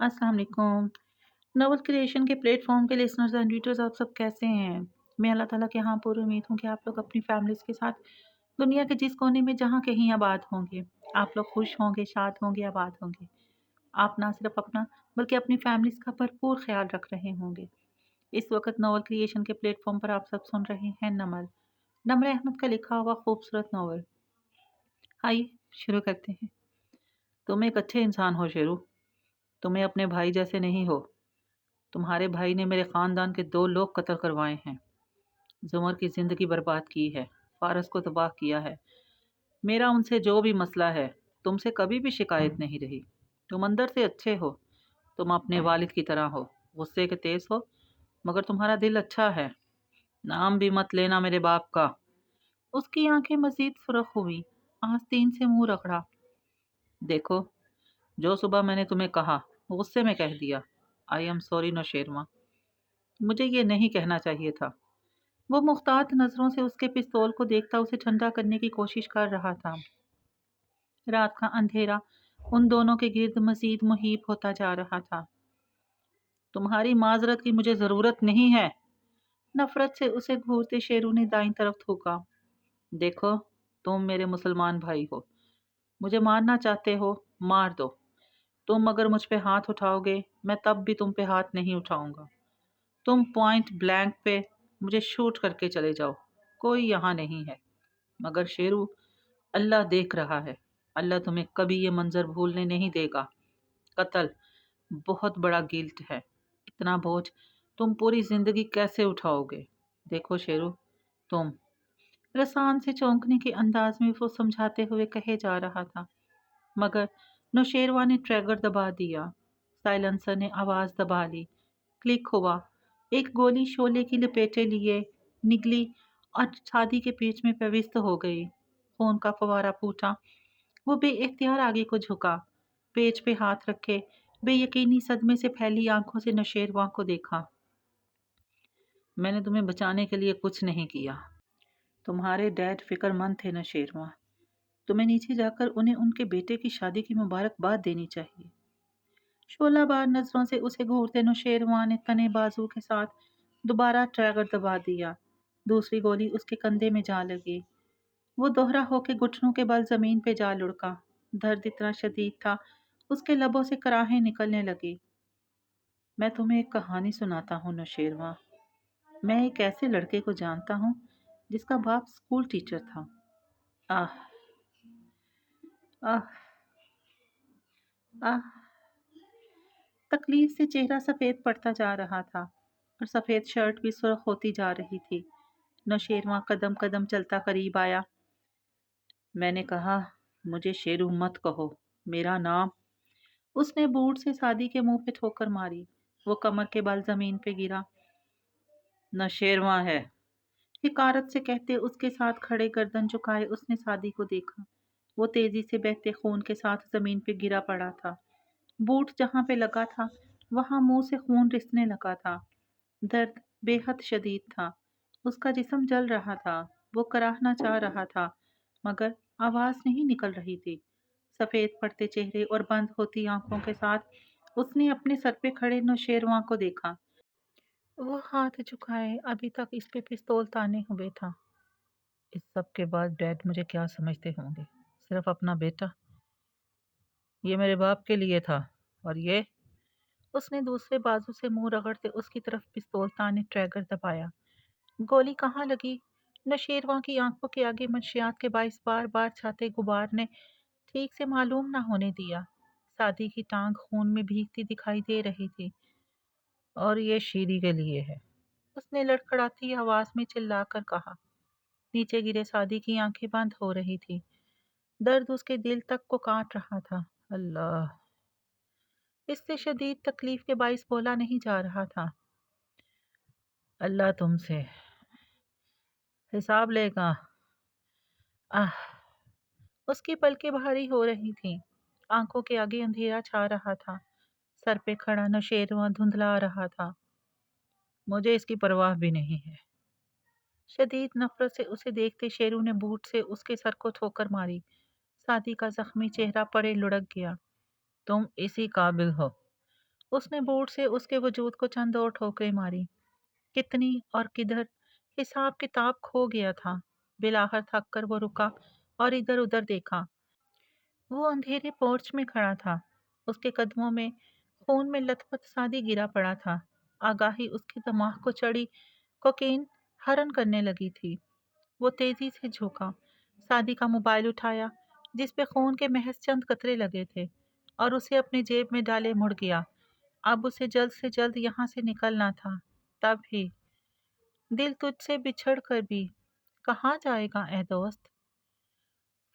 अस्सलाम वालेकुम। Novel creation के प्लेटफ़ॉर्म के लिसनर्स एंड रीडर्स आप सब कैसे हैं? मैं अल्लाह ताला के यहाँ पूरी उम्मीद हूँ कि आप लोग अपनी फैमिलीज़ के साथ दुनिया के जिस कोने में जहाँ कहीं आबाद होंगे। आप लोग खुश होंगे, शाद होंगे, आबाद होंगे। आप ना सिर्फ़ अपना बल्कि अपनी फैमिलीज़ का भरपूर ख़्याल रख रहे होंगे। इस वक़्त नोवेल क्रिएशन के प्लेटफ़ॉर्म पर आप सब सुन रहे हैं नमल। नमर अहमद का लिखा हुआ खूबसूरत नोवेल। आइए शुरू करते हैं। तुम एक अच्छे इंसान हो शेरू। तुम्हें अपने भाई जैसे नहीं हो। तुम्हारे भाई ने मेरे ख़ानदान के 2 लोग कत्ल करवाए हैं। ज़ुमर की ज़िंदगी बर्बाद की है, फ़ारस को तबाह किया है। मेरा उनसे जो भी मसला है, तुमसे कभी भी शिकायत नहीं रही। तुम अंदर से अच्छे हो, तुम अपने वालिद की तरह हो, गुस्से के तेज़ हो, मगर तुम्हारा दिल अच्छा है। नाम भी मत लेना मेरे बाप का। उसकी आंखें मज़ीद सुर्ख़ हुईं, आस्तीन से मुँह रगड़ा। देखो, जो सुबह मैंने तुम्हें कहा, गुस्से में कह दिया। I am sorry Nausherwan. मुझे ये नहीं कहना चाहिए था। वो मुख्तात नज़रों से उसके पिस्तौल को देखता उसे ठंडा करने की कोशिश कर रहा था। रात का अंधेरा उन दोनों के गिर्द मज़ीद मुहीब होता जा रहा था। तुम्हारी माजरत की मुझे ज़रूरत नहीं है। नफ़रत से उसे घूरते शेरू ने दाईं तरफ थूका। देखो, तुम मेरे मुसलमान भाई हो। मुझे मारना चाहते हो, मार दो। तुम अगर मुझ पे हाथ उठाओगे, मैं तब भी तुम पे हाथ नहीं उठाऊंगा। तुम पॉइंट ब्लैंक पे मुझे शूट करके चले जाओ, कोई यहाँ नहीं है। मगर शेरू, अल्लाह देख रहा है। अल्लाह तुम्हें कभी ये मंजर भूलने नहीं देगा। कत्ल बहुत बड़ा गिल्ट है। इतना बोझ तुम पूरी जिंदगी कैसे उठाओगे? देखो शेरू, तुम रसान से चौंकने के अंदाज में वो समझाते हुए कहे जा रहा था, मगर नौशेरवा ने ट्रैगर दबा दिया। साइलेंसर ने आवाज़ दबा ली। क्लिक हुआ। एक गोली शोले की लपेटे लिए निकली और शादी के पेच में प्रविष्ट हो गई। खून का फवारा फूटा। वो बेइख्तियार आगे को झुका, पेच पे हाथ रखे बेयकीनी सदमे से फैली आंखों से नौशेरवां को देखा। मैंने तुम्हें बचाने के लिए कुछ नहीं किया। तुम्हारे डैड फिक्रमंद थे नौशेरवां। तुम्हें नीचे जाकर उन्हें उनके बेटे की शादी की मुबारकबाद देनी चाहिए। शोला बार नजरों से उसे घूरते नौशेरवां ने तने बाजू के साथ दोबारा ट्रैगर दबा दिया। दूसरी गोली उसके कंधे में जा लगी। वो दोहरा होके घुटनों के बल जमीन पे जा लुढ़का। दर्द इतना शदीद था, उसके लबों से कराहें निकलने लगी। मैं तुम्हें एक कहानी सुनाता हूँ नौशेरवां। मैं एक ऐसे लड़के को जानता हूँ जिसका बाप स्कूल टीचर था। आह आह आह। तकलीफ से चेहरा सफ़ेद पड़ता जा रहा था और सफ़ेद शर्ट भी सुर्ख होती जा रही थी। नौशेरवां कदम कदम चलता करीब आया। मैंने कहा, मुझे शेरू मत कहो, मेरा नाम। उसने बूट से सादी के मुंह पे ठोकर मारी। वो कमर के बल जमीन पे गिरा। नौशेरवां है, हिकारत से कहते उसके साथ खड़े गर्दन झुकाए उसने सादी को देखा। वो तेजी से बहते खून के साथ जमीन पे गिरा पड़ा था। बूट जहाँ पे लगा था वहाँ मुंह से खून रिसने लगा था। दर्द बेहद शदीद था। उसका जिस्म जल रहा था। वो कराहना चाह रहा था, मगर आवाज नहीं निकल रही थी। सफेद पड़ते चेहरे और बंद होती आंखों के साथ उसने अपने सर पे खड़े नौशेरवां को देखा। वो हाथ झुकाए अभी तक इस पे पिस्तौल ताने हुए था। इस सब के बाद डैड मुझे क्या समझते होंगे? सिर्फ अपना बेटा। ये मेरे बाप के लिए था। और ये, उसने दूसरे बाजू से मुंह रगड़ते उसकी तरफ पिस्तौल ताने ट्रैगर दबाया। गोली कहाँ लगी? नौशेरवां की आंखों के आगे मंशियात के बाइस बार बार छाते गुबार ने ठीक से मालूम ना होने दिया। सादी की टांग खून में भीगती दिखाई दे रही थी। और ये शीरी के लिए है, उसने लड़खड़ाती आवाज में चिल्लाकर कहा। नीचे गिरे सादी की आंखें बंद हो रही थी। दर्द उसके दिल तक को काट रहा था। अल्लाह, इससे शदीद तकलीफ के बाइस बोला नहीं जा रहा था। अल्लाह तुमसे हिसाब लेगा। आह। उसकी पलकें भारी हो रही थीं। आंखों के आगे अंधेरा छा रहा था। सर पे खड़ा नौशेरवां धुंधला रहा था। मुझे इसकी परवाह भी नहीं है। शदीद नफरत से उसे देखते शेरू ने बूट से उसके सर को ठोकर मारी। सादी का जख्मी चेहरा पड़े लुढ़क गया। तुम इसी काबिल हो। اس نے بوٹ سے اس کے وجود کو چند اور ٹھوکریں ماری۔ کتنی اور کدھر، حساب کتاب کھو گیا تھا۔ بالآخر تھک کر وہ رکا اور ادھر ادھر دیکھا۔ وہ اندھیرے پورچ میں کھڑا تھا۔ اس کے قدموں میں خون میں لت پت سادی گرا پڑا تھا۔ آگاہی اس کے دماغ کو چڑھی کوکین ہرن کرنے لگی تھی۔ وہ تیزی سے جھکا، سادی کا موبائل اٹھایا جس پہ خون کے محض چند قطرے لگے تھے، اور اسے اپنے جیب میں ڈالے مڑ گیا۔ اب اسے جلد سے جلد یہاں سے نکلنا تھا۔ تب ہی دل تجھ سے بچھڑ کر بھی کہاں جائے گا اے دوست۔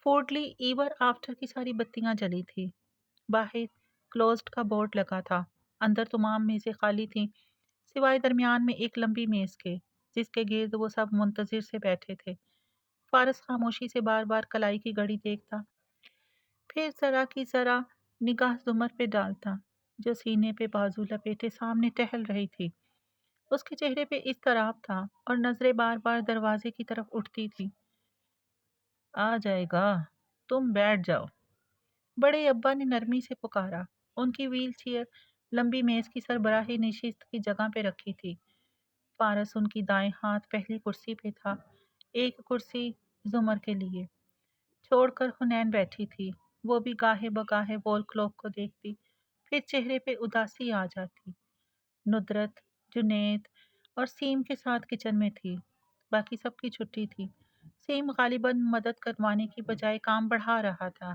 فورڈلی ایور آفٹر کی ساری بتیاں جلی تھی۔ باہر کلوزڈ کا بورڈ لگا تھا۔ اندر تمام میزیں خالی تھیں سوائے درمیان میں ایک لمبی میز کے، جس کے گرد وہ سب منتظر سے بیٹھے تھے۔ فارس خاموشی سے بار بار کلائی کی گھڑی دیکھتا، پھر ذرا کی ذرا نگاہ زمر پہ ڈالتا جو سینے پہ بازو لپیٹے سامنے ٹہل رہی تھی۔ اس کے چہرے پہ اضطراب تھا اور نظریں بار بار دروازے کی طرف اٹھتی تھی۔ آ جائے گا، تم بیٹھ جاؤ، بڑے ابا نے نرمی سے پکارا۔ ان کی ویل چیئر لمبی میز کی سربراہی نشست کی جگہ پہ رکھی تھی۔ فارس ان کی دائیں ہاتھ پہلی کرسی پہ تھا، ایک کرسی زمر کے لیے چھوڑ کر حنین بیٹھی تھی۔ وہ بھی گاہے بگاہے وال کلاک کو دیکھتی، پھر چہرے پہ اداسی آ جاتی۔ ندرت، جنید اور سیم کے ساتھ کچن میں تھی، باقی سب کی چھٹی تھی۔ سیم غالباً مدد کروانے کی بجائے کام بڑھا رہا تھا۔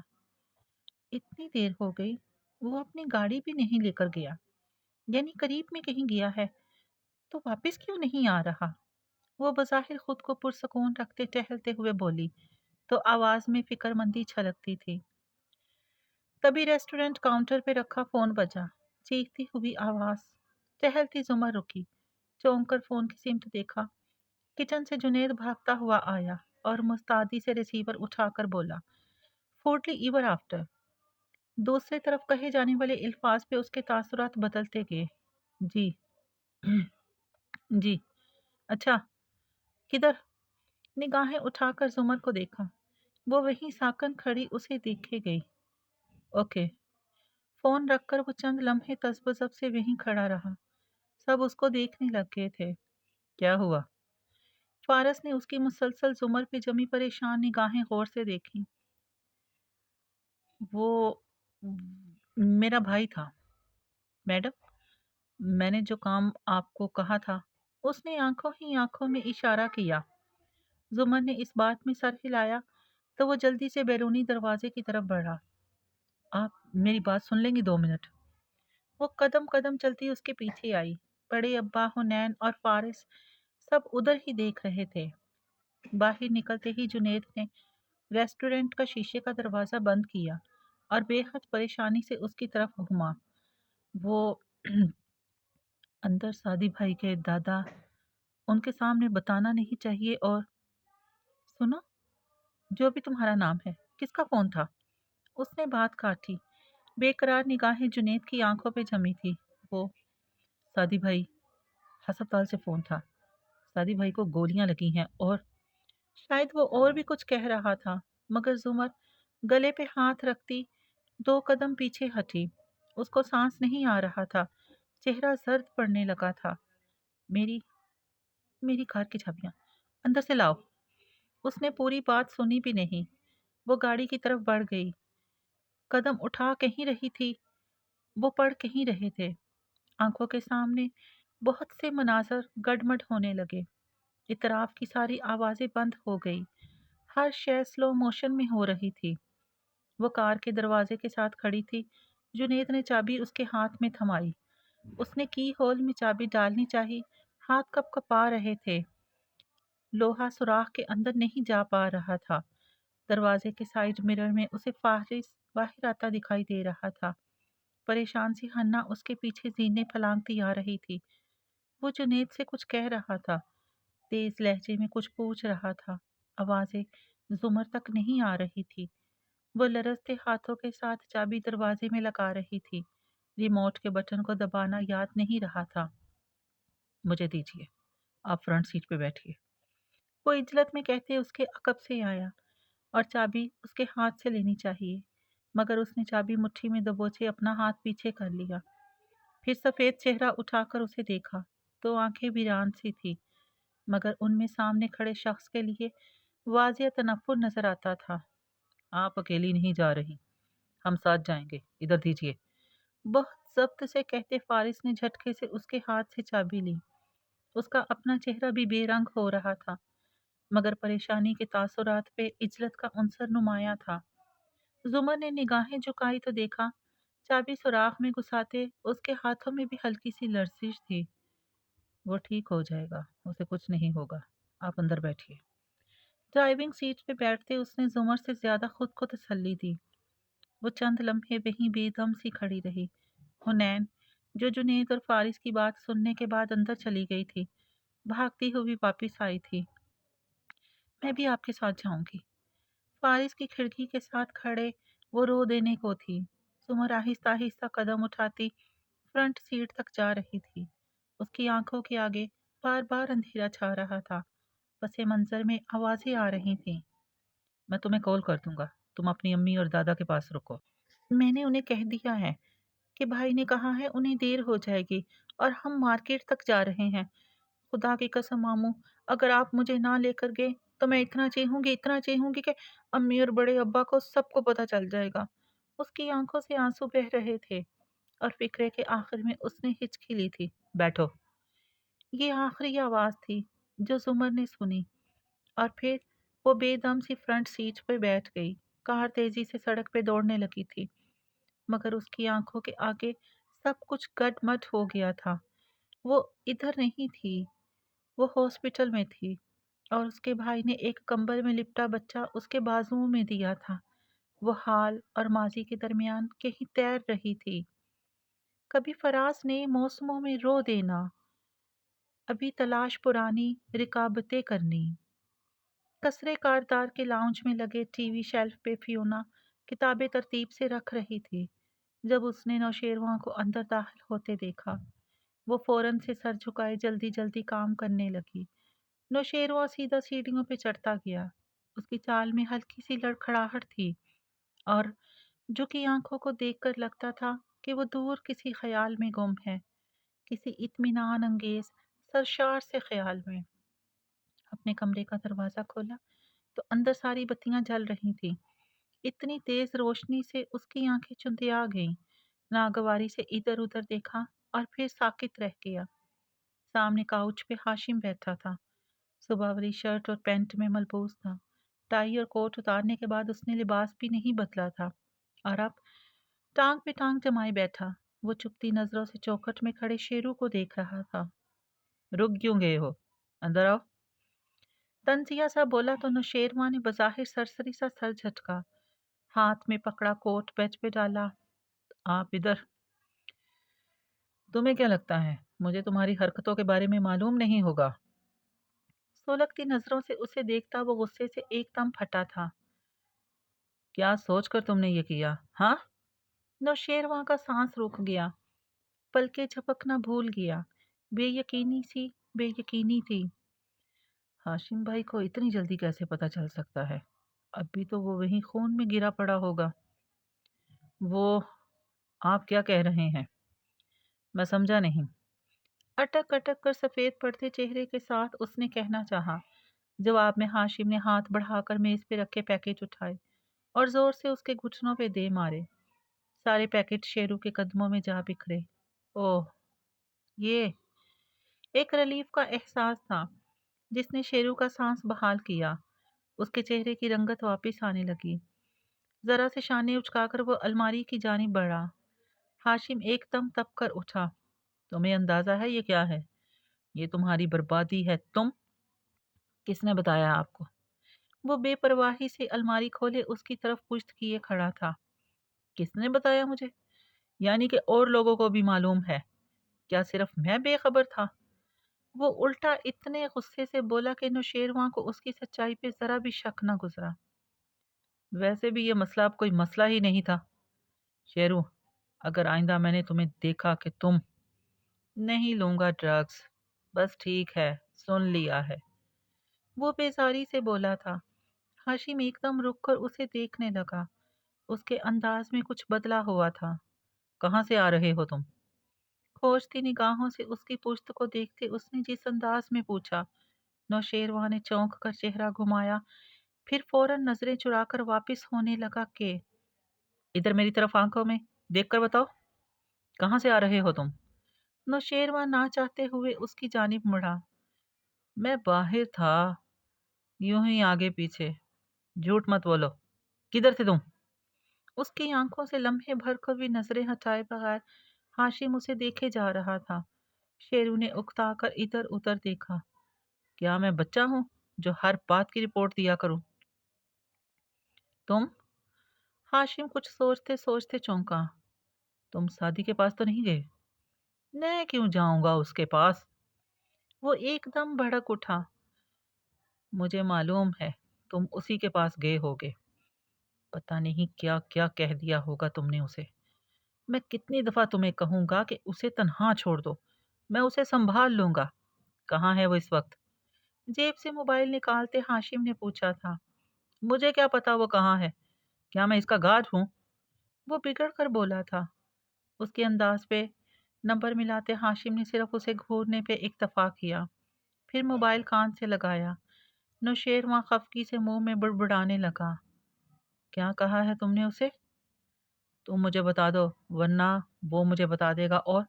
اتنی دیر ہو گئی، وہ اپنی گاڑی بھی نہیں لے کر گیا، یعنی قریب میں کہیں گیا ہے تو واپس کیوں نہیں آ رہا؟ وہ بظاہر خود کو پرسکون رکھتے ٹہلتے ہوئے بولی تو آواز میں فکر مندی چھلکتی تھی۔ تبھی ریسٹورنٹ کاؤنٹر پہ رکھا فون بجا، چیختی ہوئی آواز۔ ٹہلتی زمر رکی، چونک کر فون کی سمت دیکھا۔ کچن سے جنید بھاگتا ہوا آیا اور مستعدی سے ریسیور اٹھا کر بولا، فورٹلی ایور آفٹر۔ دوسرے طرف کہے جانے والے الفاظ پہ اس کے تاثرات بدلتے گئے۔ جی جی اچھا، کدھر؟ نگاہیں اٹھا کر زمر کو دیکھا۔ وہ وہیں ساکن کھڑی اسے دیکھے گئی۔ اوکے۔ فون رکھ کر وہ چند لمحے تذبذب سے وہیں کھڑا رہا۔ سب اس کو دیکھنے لگ گئے تھے۔ کیا ہوا؟ فارس نے اس کی مسلسل زمر پہ جمی پریشان نگاہیں غور سے دیکھی۔ وہ میرا بھائی تھا میڈم، میں نے جو کام آپ کو کہا تھا۔ اس نے آنکھوں ہی آنکھوں میں اشارہ کیا۔ زمر نے اس بات میں سر ہلایا تو وہ جلدی سے بیرونی دروازے کی طرف بڑھا۔ آپ میری بات سن لیں گی 2 منٹ؟ وہ قدم قدم چلتی اس کے پیچھے آئی۔ بڑے ابا، حنین اور فارس سب ادھر ہی دیکھ رہے تھے۔ باہر نکلتے ہی جنید نے ریسٹورنٹ کا شیشے کا دروازہ بند کیا اور بے حد پریشانی سے اس کی طرف گھما۔ وہ اندر سعدی بھائی کے دادا، ان کے سامنے بتانا نہیں چاہیے۔ اور سنو، جو بھی تمہارا نام ہے، کس کا فون تھا؟ اس نے بات کاٹی۔ بے قرار نگاہیں جنید کی آنکھوں پہ جمی تھی۔ وہ سعدی بھائی، ہسپتال سے فون تھا، سعدی بھائی کو گولیاں لگی ہیں اور شاید وہ اور بھی کچھ کہہ رہا تھا، مگر زمر گلے پہ ہاتھ رکھتی 2 قدم پیچھے ہٹی۔ اس کو سانس نہیں آ رہا تھا، چہرہ زرد پڑنے لگا تھا۔ میری کار کی چابیاں اندر سے لاؤ۔ اس نے پوری بات سنی بھی نہیں۔ وہ گاڑی کی طرف بڑھ گئی، قدم اٹھا کہیں رہی تھی، وہ پڑھ کہیں رہے تھے۔ آنکھوں کے سامنے بہت سے مناظر گڈمڈ ہونے لگے۔ اطراف کی ساری آوازیں بند ہو گئی، ہر شے سلو موشن میں ہو رہی تھی۔ وہ کار کے دروازے کے ساتھ کھڑی تھی۔ جنید نے چابی اس کے ہاتھ میں تھمائی۔ اس نے کی ہول میں چابی ڈالنی چاہی، ہاتھ کپ کپا رہے تھے، لوہا سوراخ کے اندر نہیں جا پا رہا تھا۔ دروازے کے سائیڈ مرر میں اسے فارس باہر آتا دکھائی دے رہا تھا۔ پریشان سی ہنا اس کے پیچھے زینے پھلانگتی آ رہی تھی۔ وہ جنید سے کچھ کہہ رہا تھا، تیز لہجے میں کچھ پوچھ رہا تھا۔ آوازیں زمر تک نہیں آ رہی تھی۔ وہ لرزتے ہاتھوں کے ساتھ چابی دروازے میں لگا رہی تھی۔ ریموٹ کے بٹن کو دبانا یاد نہیں رہا تھا۔ مجھے دیجیے، آپ فرنٹ سیٹ پہ بیٹھیے، وہ عجلت میں کہتے اس کے عقب سے آیا، اور چابی اس کے ہاتھ سے لینی چاہیے، مگر اس نے چابی مٹھی میں دبوچے اپنا ہاتھ پیچھے کر لیا۔ फिर सफ़ेद चेहरा उठाकर उसे देखा तो आंखें वीरान सी थी, मगर उनमें सामने खड़े शख्स के लिए वाजिया तनफ्फुर नजर आता था। आप अकेली नहीं जा रही, हम साथ जाएंगे, इधर दीजिए। बहुत जब्त से कहते फारिस ने झटके से उसके हाथ से चाबी ली। उसका अपना चेहरा भी बेरंग हो रहा था, मगर परेशानी के तासुरात पे इजलत का उनसर नुमाया था। जुमर ने निगाहें झुकाई तो देखा चाबी सुराख में घुसाते उसके हाथों में भी हल्की सी लर्जिश थी। वो ठीक हो जाएगा, उसे कुछ नहीं होगा, आप अंदर बैठिए। ड्राइविंग सीट पे बैठते उसने जुमर से ज्यादा खुद को तसल्ली दी। वो चंद लम्हे वहीं बेदम सी खड़ी रही। हुनैन, जो जुनैद और फारिस की बात सुनने के बाद अंदर चली गई थी, भागती हुई वापस आई थी। मैं भी आपके साथ जाऊंगी। फारिस की खिड़की के साथ खड़े वो रो देने को थी। सुमर आहिस्ता आहिस्ता कदम उठाती फ्रंट सीट तक जा रही थी। उसकी आंखों के आगे बार बार अंधेरा छा रहा था। पसे मंजर में आवाजें आ रही थीं। मैं तुम्हें कॉल कर दूंगा, तुम अपनी अम्मी और दादा के पास रुको। मैंने उन्हें कह दिया है कि भाई ने कहा है उन्हें देर हो जाएगी और हम मार्केट तक जा रहे हैं। खुदा की कसम मामू, अगर आप मुझे ना लेकर गए तो मैं इतना चीखूंगी कि अम्मी और बड़े अब्बा को सबको पता चल जाएगा। उसकी आंखों से आंसू बह रहे थे और फिक्रे के आखिर में उसने हिचकी ली थी। बैठो। ये आखिरी आवाज थी जो जुमर ने सुनी, और फिर वो बेदम सी फ्रंट सीट पर बैठ गई। कार तेजी से सड़क पे दौड़ने लगी थी, मगर उसकी आंखों के आगे सब कुछ गटमट हो गया था। वो इधर नहीं थी, वो हॉस्पिटल में थी, और उसके भाई ने एक कंबल में लिपटा बच्चा उसके बाजुओं में दिया था। वो हाल और माजी के दरमियान कहीं तैर रही थी। कभी फराज ने मौसमों में रो देना, अभी तलाश पुरानी रिकाबतें करनी। कसरे कारदार के लाउंज में लगे टीवी शेल्फ पे फियोना किताबें तरतीब से रख रही थी। जब उसने नौशेरवां को अंदर दाखिल होते देखा, वो फौरन से सर झुकाए जल्दी जल्दी काम करने लगी। नौशेरवां सीधा सीढ़ियों पे चढ़ता गया। उसकी चाल में हल्की सी लड़खड़ाहट थी, और झुकी आंखों को देखकर लगता था कि वो दूर किसी ख्याल में गुम है, किसी इत्मीनान अंगेज सरशार से ख्याल में। अपने कमरे का दरवाजा खोला तो अंदर सारी बत्तियां जल रही थीं। इतनी तेज रोशनी से उसकी आंखें चुंधिया गईं। नागवारी से इधर उधर देखा और फिर साकित रह गया। सामने काउच पे हाशिम बैठा था। सुबह वाली शर्ट और पैंट में मलबूस था। टाई और कोट उतारने के बाद उसने लिबास भी नहीं बदला था, और अब टांग पे टांग जमाए बैठा वो चुपती नजरों से चौखट में खड़े शेरू को देख रहा था। रुक क्यों गए हो, अंदर आओ। तंजिया सा बोला तो नौशेरवां ने बज़ाहिर सरसरी सा सर झटका, हाथ में पकड़ा कोट बेंच पे डाला। आप इधर। तुम्हें क्या लगता है मुझे तुम्हारी हरकतों के बारे में मालूम नहीं होगा? सुलगती नजरों से उसे देखता वो गुस्से से एकदम फटा था। क्या सोचकर तुमने ये किया, हाँ? नौशेरवां का सांस रुक गया, पलके झपकना भूल गया। बेयकीनी थी। हाशिम भाई को इतनी जल्दी कैसे पता चल सकता है? अभी तो वो वहीं खून में गिरा पड़ा होगा। वो, आप क्या कह रहे हैं? मैं समझा नहीं। अटक अटक कर सफेद पड़ते चेहरे के साथ उसने कहना चाहा। जवाब में हाशिम ने हाथ बढ़ाकर मेज पे रखे पैकेट उठाए और जोर से उसके घुटनों पे दे मारे। सारे पैकेट शेरू के कदमों में जा बिखरे। ओह, ये एक रिलीफ का एहसास था जिसने शेरू का सांस बहाल किया। उसके चेहरे की रंगत वापस आने लगी। जरा से शाने उचकाकर वो अलमारी की जानिब बढ़ा। हाशिम एकदम तप कर उठा। तुम्हें अंदाजा है ये क्या है? ये तुम्हारी बर्बादी है। तुम, किसने बताया आपको? वो बेपरवाही से अलमारी खोले उसकी तरफ पुश्त किए खड़ा था। किसने बताया मुझे? यानी कि और लोगों को भी मालूम है? क्या सिर्फ मैं बेखबर था? वो उल्टा इतने गुस्से से बोला कि नौशेरवां को उसकी सच्चाई पे जरा भी शक न गुजरा। वैसे भी ये मसला अब कोई मसला ही नहीं था। शेरू, अगर आइंदा मैंने तुम्हें देखा कि तुम। नहीं लूंगा ड्रग्स, बस ठीक है, सुन लिया है। वो बेजारी से बोला था। हाशिम एकदम रुक कर उसे देखने लगा। उसके अंदाज में कुछ बदला हुआ था। कहाँ से आ रहे हो तुम? खोजती निगाहों से उसकी पुश्त को देखते उसने जिस अंदाज में पूछा, नौशेरवां ने चौंक कर चेहरा घुमाया, फिर फौरन नजरें चुराकर वापस होने लगा कि इधर मेरी तरफ आंखों में देख कर बताओ, कहाँ से आ रहे हो तुम? नौशेरवां ना चाहते हुए उसकी जानिब मुड़ा। मैं बाहर था, यूं ही आगे पीछे। झूठ मत बोलो, किधर थे तुम? उसकी आंखों से लम्हे भर को भी नजरें हटाए बगैर हाशिम उसे देखे जा रहा था। शेरू ने उकताकर इधर उधर देखा। क्या मैं बच्चा हूं जो हर बात की रिपोर्ट दिया करूं? तुम? हाशिम कुछ सोचते सोचते चौंका। तुम सादी के पास तो नहीं गए? मैं क्यों जाऊंगा उसके पास? वो एकदम भड़क उठा। मुझे मालूम है तुम उसी के पास गए होगे। पता नहीं क्या क्या कह दिया होगा तुमने उसे। मैं कितनी दफा तुम्हें कहूंगा कि उसे तन्हा छोड़ दो, मैं उसे संभाल लूंगा। कहाँ है वो इस वक्त? जेब से मोबाइल निकालते हाशिम ने पूछा था। मुझे क्या पता वो कहाँ है, क्या मैं इसका गार्ड हूँ? वो बिगड़ कर बोला था। उसके अंदाज पे नंबर मिलाते हाशिम ने सिर्फ उसे घूरने पे इक्तफा किया, फिर मोबाइल कान से लगाया। नौशेरवां खफकी से मुंह में बुड़बुड़ाने लगा। क्या कहा है तुमने उसे? तुम मुझे बता दो, वरना वो मुझे बता देगा। और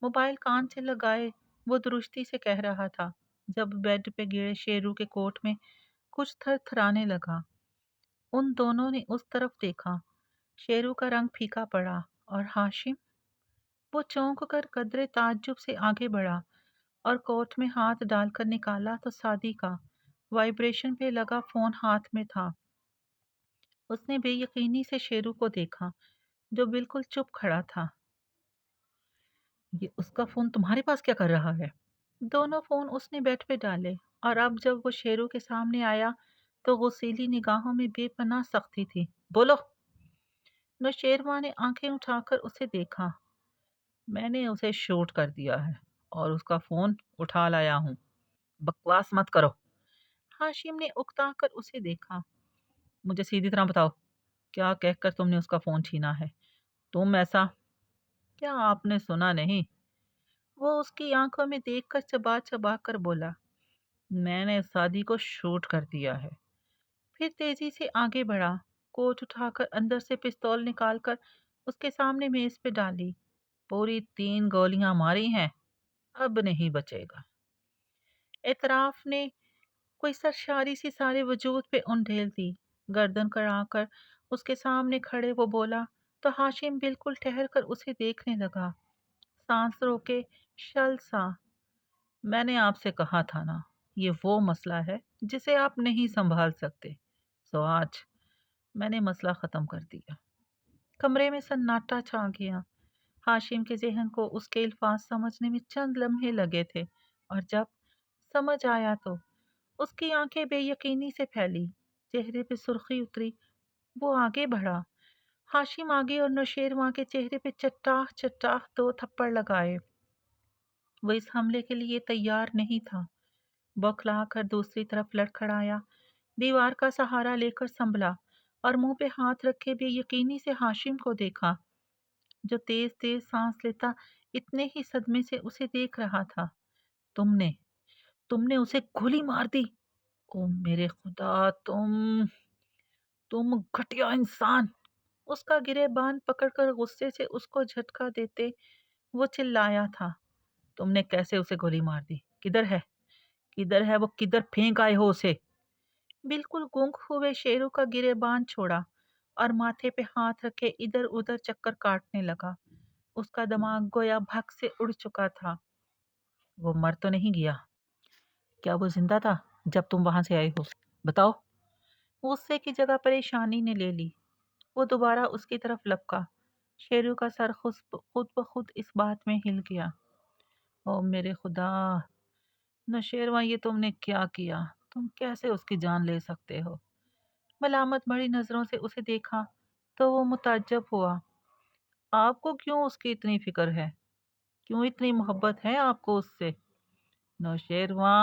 मोबाइल कान से लगाए वो दुरुस्ती से कह रहा था जब बेड पे गिरे शेरू के कोट में कुछ थरथराने लगा। उन दोनों ने उस तरफ देखा। शेरू का रंग फीका पड़ा और हाशिम, वो चौंक कर कदरे ताज्जुब से आगे बढ़ा और कोट में हाथ डालकर निकाला तो सादी का वाइब्रेशन पे लगा फोन हाथ में था। उसने बेयकीनी से शेरू को देखा जो बिल्कुल चुप खड़ा था। ये उसका फोन तुम्हारे पास क्या कर रहा है? दोनों फोन उसने बेड पे डाले और अब जब वो शेरू के सामने आया तो गुस्सीली निगाहों में बेपनाह सख्ती थी। बोलो। नौशेरवां ने आंखें उठाकर उसे देखा। मैंने उसे शूट कर दिया है और उसका फोन उठा लाया हूँ। बकवास मत करो। हाशिम ने उकता कर उसे देखा। मुझे सीधी तरह बताओ, क्या कहकर तुमने उसका फोन छीना है? तुम ऐसा क्या आपने सुना नहीं? वो उसकी आंखों में देखकर चबा चबा कर बोला। मैंने शादी को शूट कर दिया है। फिर तेजी से आगे बढ़ा, कोट उठाकर अंदर से पिस्तौल निकालकर उसके सामने मेज पे डाली। पूरी 3 गोलियां मारी हैं, अब नहीं बचेगा। एतराफ ने कोई सरशारी सी सारे वजूद पे उंडेल दी। गर्दन कराकर उसके सामने खड़े वो बोला तो हाशिम बिल्कुल ठहर कर उसे देखने लगा, सांस रोके शल सा। मैंने आपसे कहा था ना, ये वो मसला है जिसे आप नहीं संभाल सकते। सो आज मैंने मसला खत्म कर दिया। कमरे में सन्नाटा छा गया। हाशिम के जहन को उसके अल्फाज समझने में चंद लम्हे लगे थे और जब समझ आया तो उसकी आंखें बेयकीनी से फैली, चेहरे पे सुर्खी उतरी। वो आगे बढ़ा। हाशिम आगे और नौशेरवां के चेहरे पे चट्टाह चट्टाह 2 थप्पड़ लगाए। वो इस हमले के लिए तैयार नहीं था। बौखला कर दूसरी तरफ लड़खड़ाया, दीवार का सहारा लेकर संभला और मुंह पे हाथ रखे बेयकीनी से हाशिम को देखा जो तेज तेज सांस लेता इतने ही सदमे से उसे देख रहा था। तुमने तुमने उसे गोली मार दी? ओ मेरे खुदा, तुम घटिया इंसान! उसका गिरेबान पकड़कर गुस्से से उसको झटका देते वो चिल्लाया था। तुमने कैसे उसे गोली मार दी? किधर है? किधर है वो? किधर फेंक आए हो उसे? बिल्कुल गुंग हुए शेरू का गिरेबान छोड़ा और माथे पे हाथ रखे इधर उधर चक्कर काटने लगा। उसका दिमाग गोया भग से उड़ चुका था। वो मर तो नहीं गया? क्या वो जिंदा था जब तुम वहां से आए हो? बताओ। गुस्से की जगह परेशानी ने ले ली। वो दोबारा उसकी तरफ लपका। शेरू का सर खुद ब खुद इस बात में हिल गया। ओ मेरे खुदा, नौशेरवा, ये तुमने क्या किया? तुम कैसे उसकी जान ले सकते हो? मलामत भरी नजरों से उसे देखा तो वो मुताज्जब हुआ। आपको क्यों उसकी इतनी फिक्र है? क्यों इतनी मोहब्बत है आपको उससे? नौशेरवा।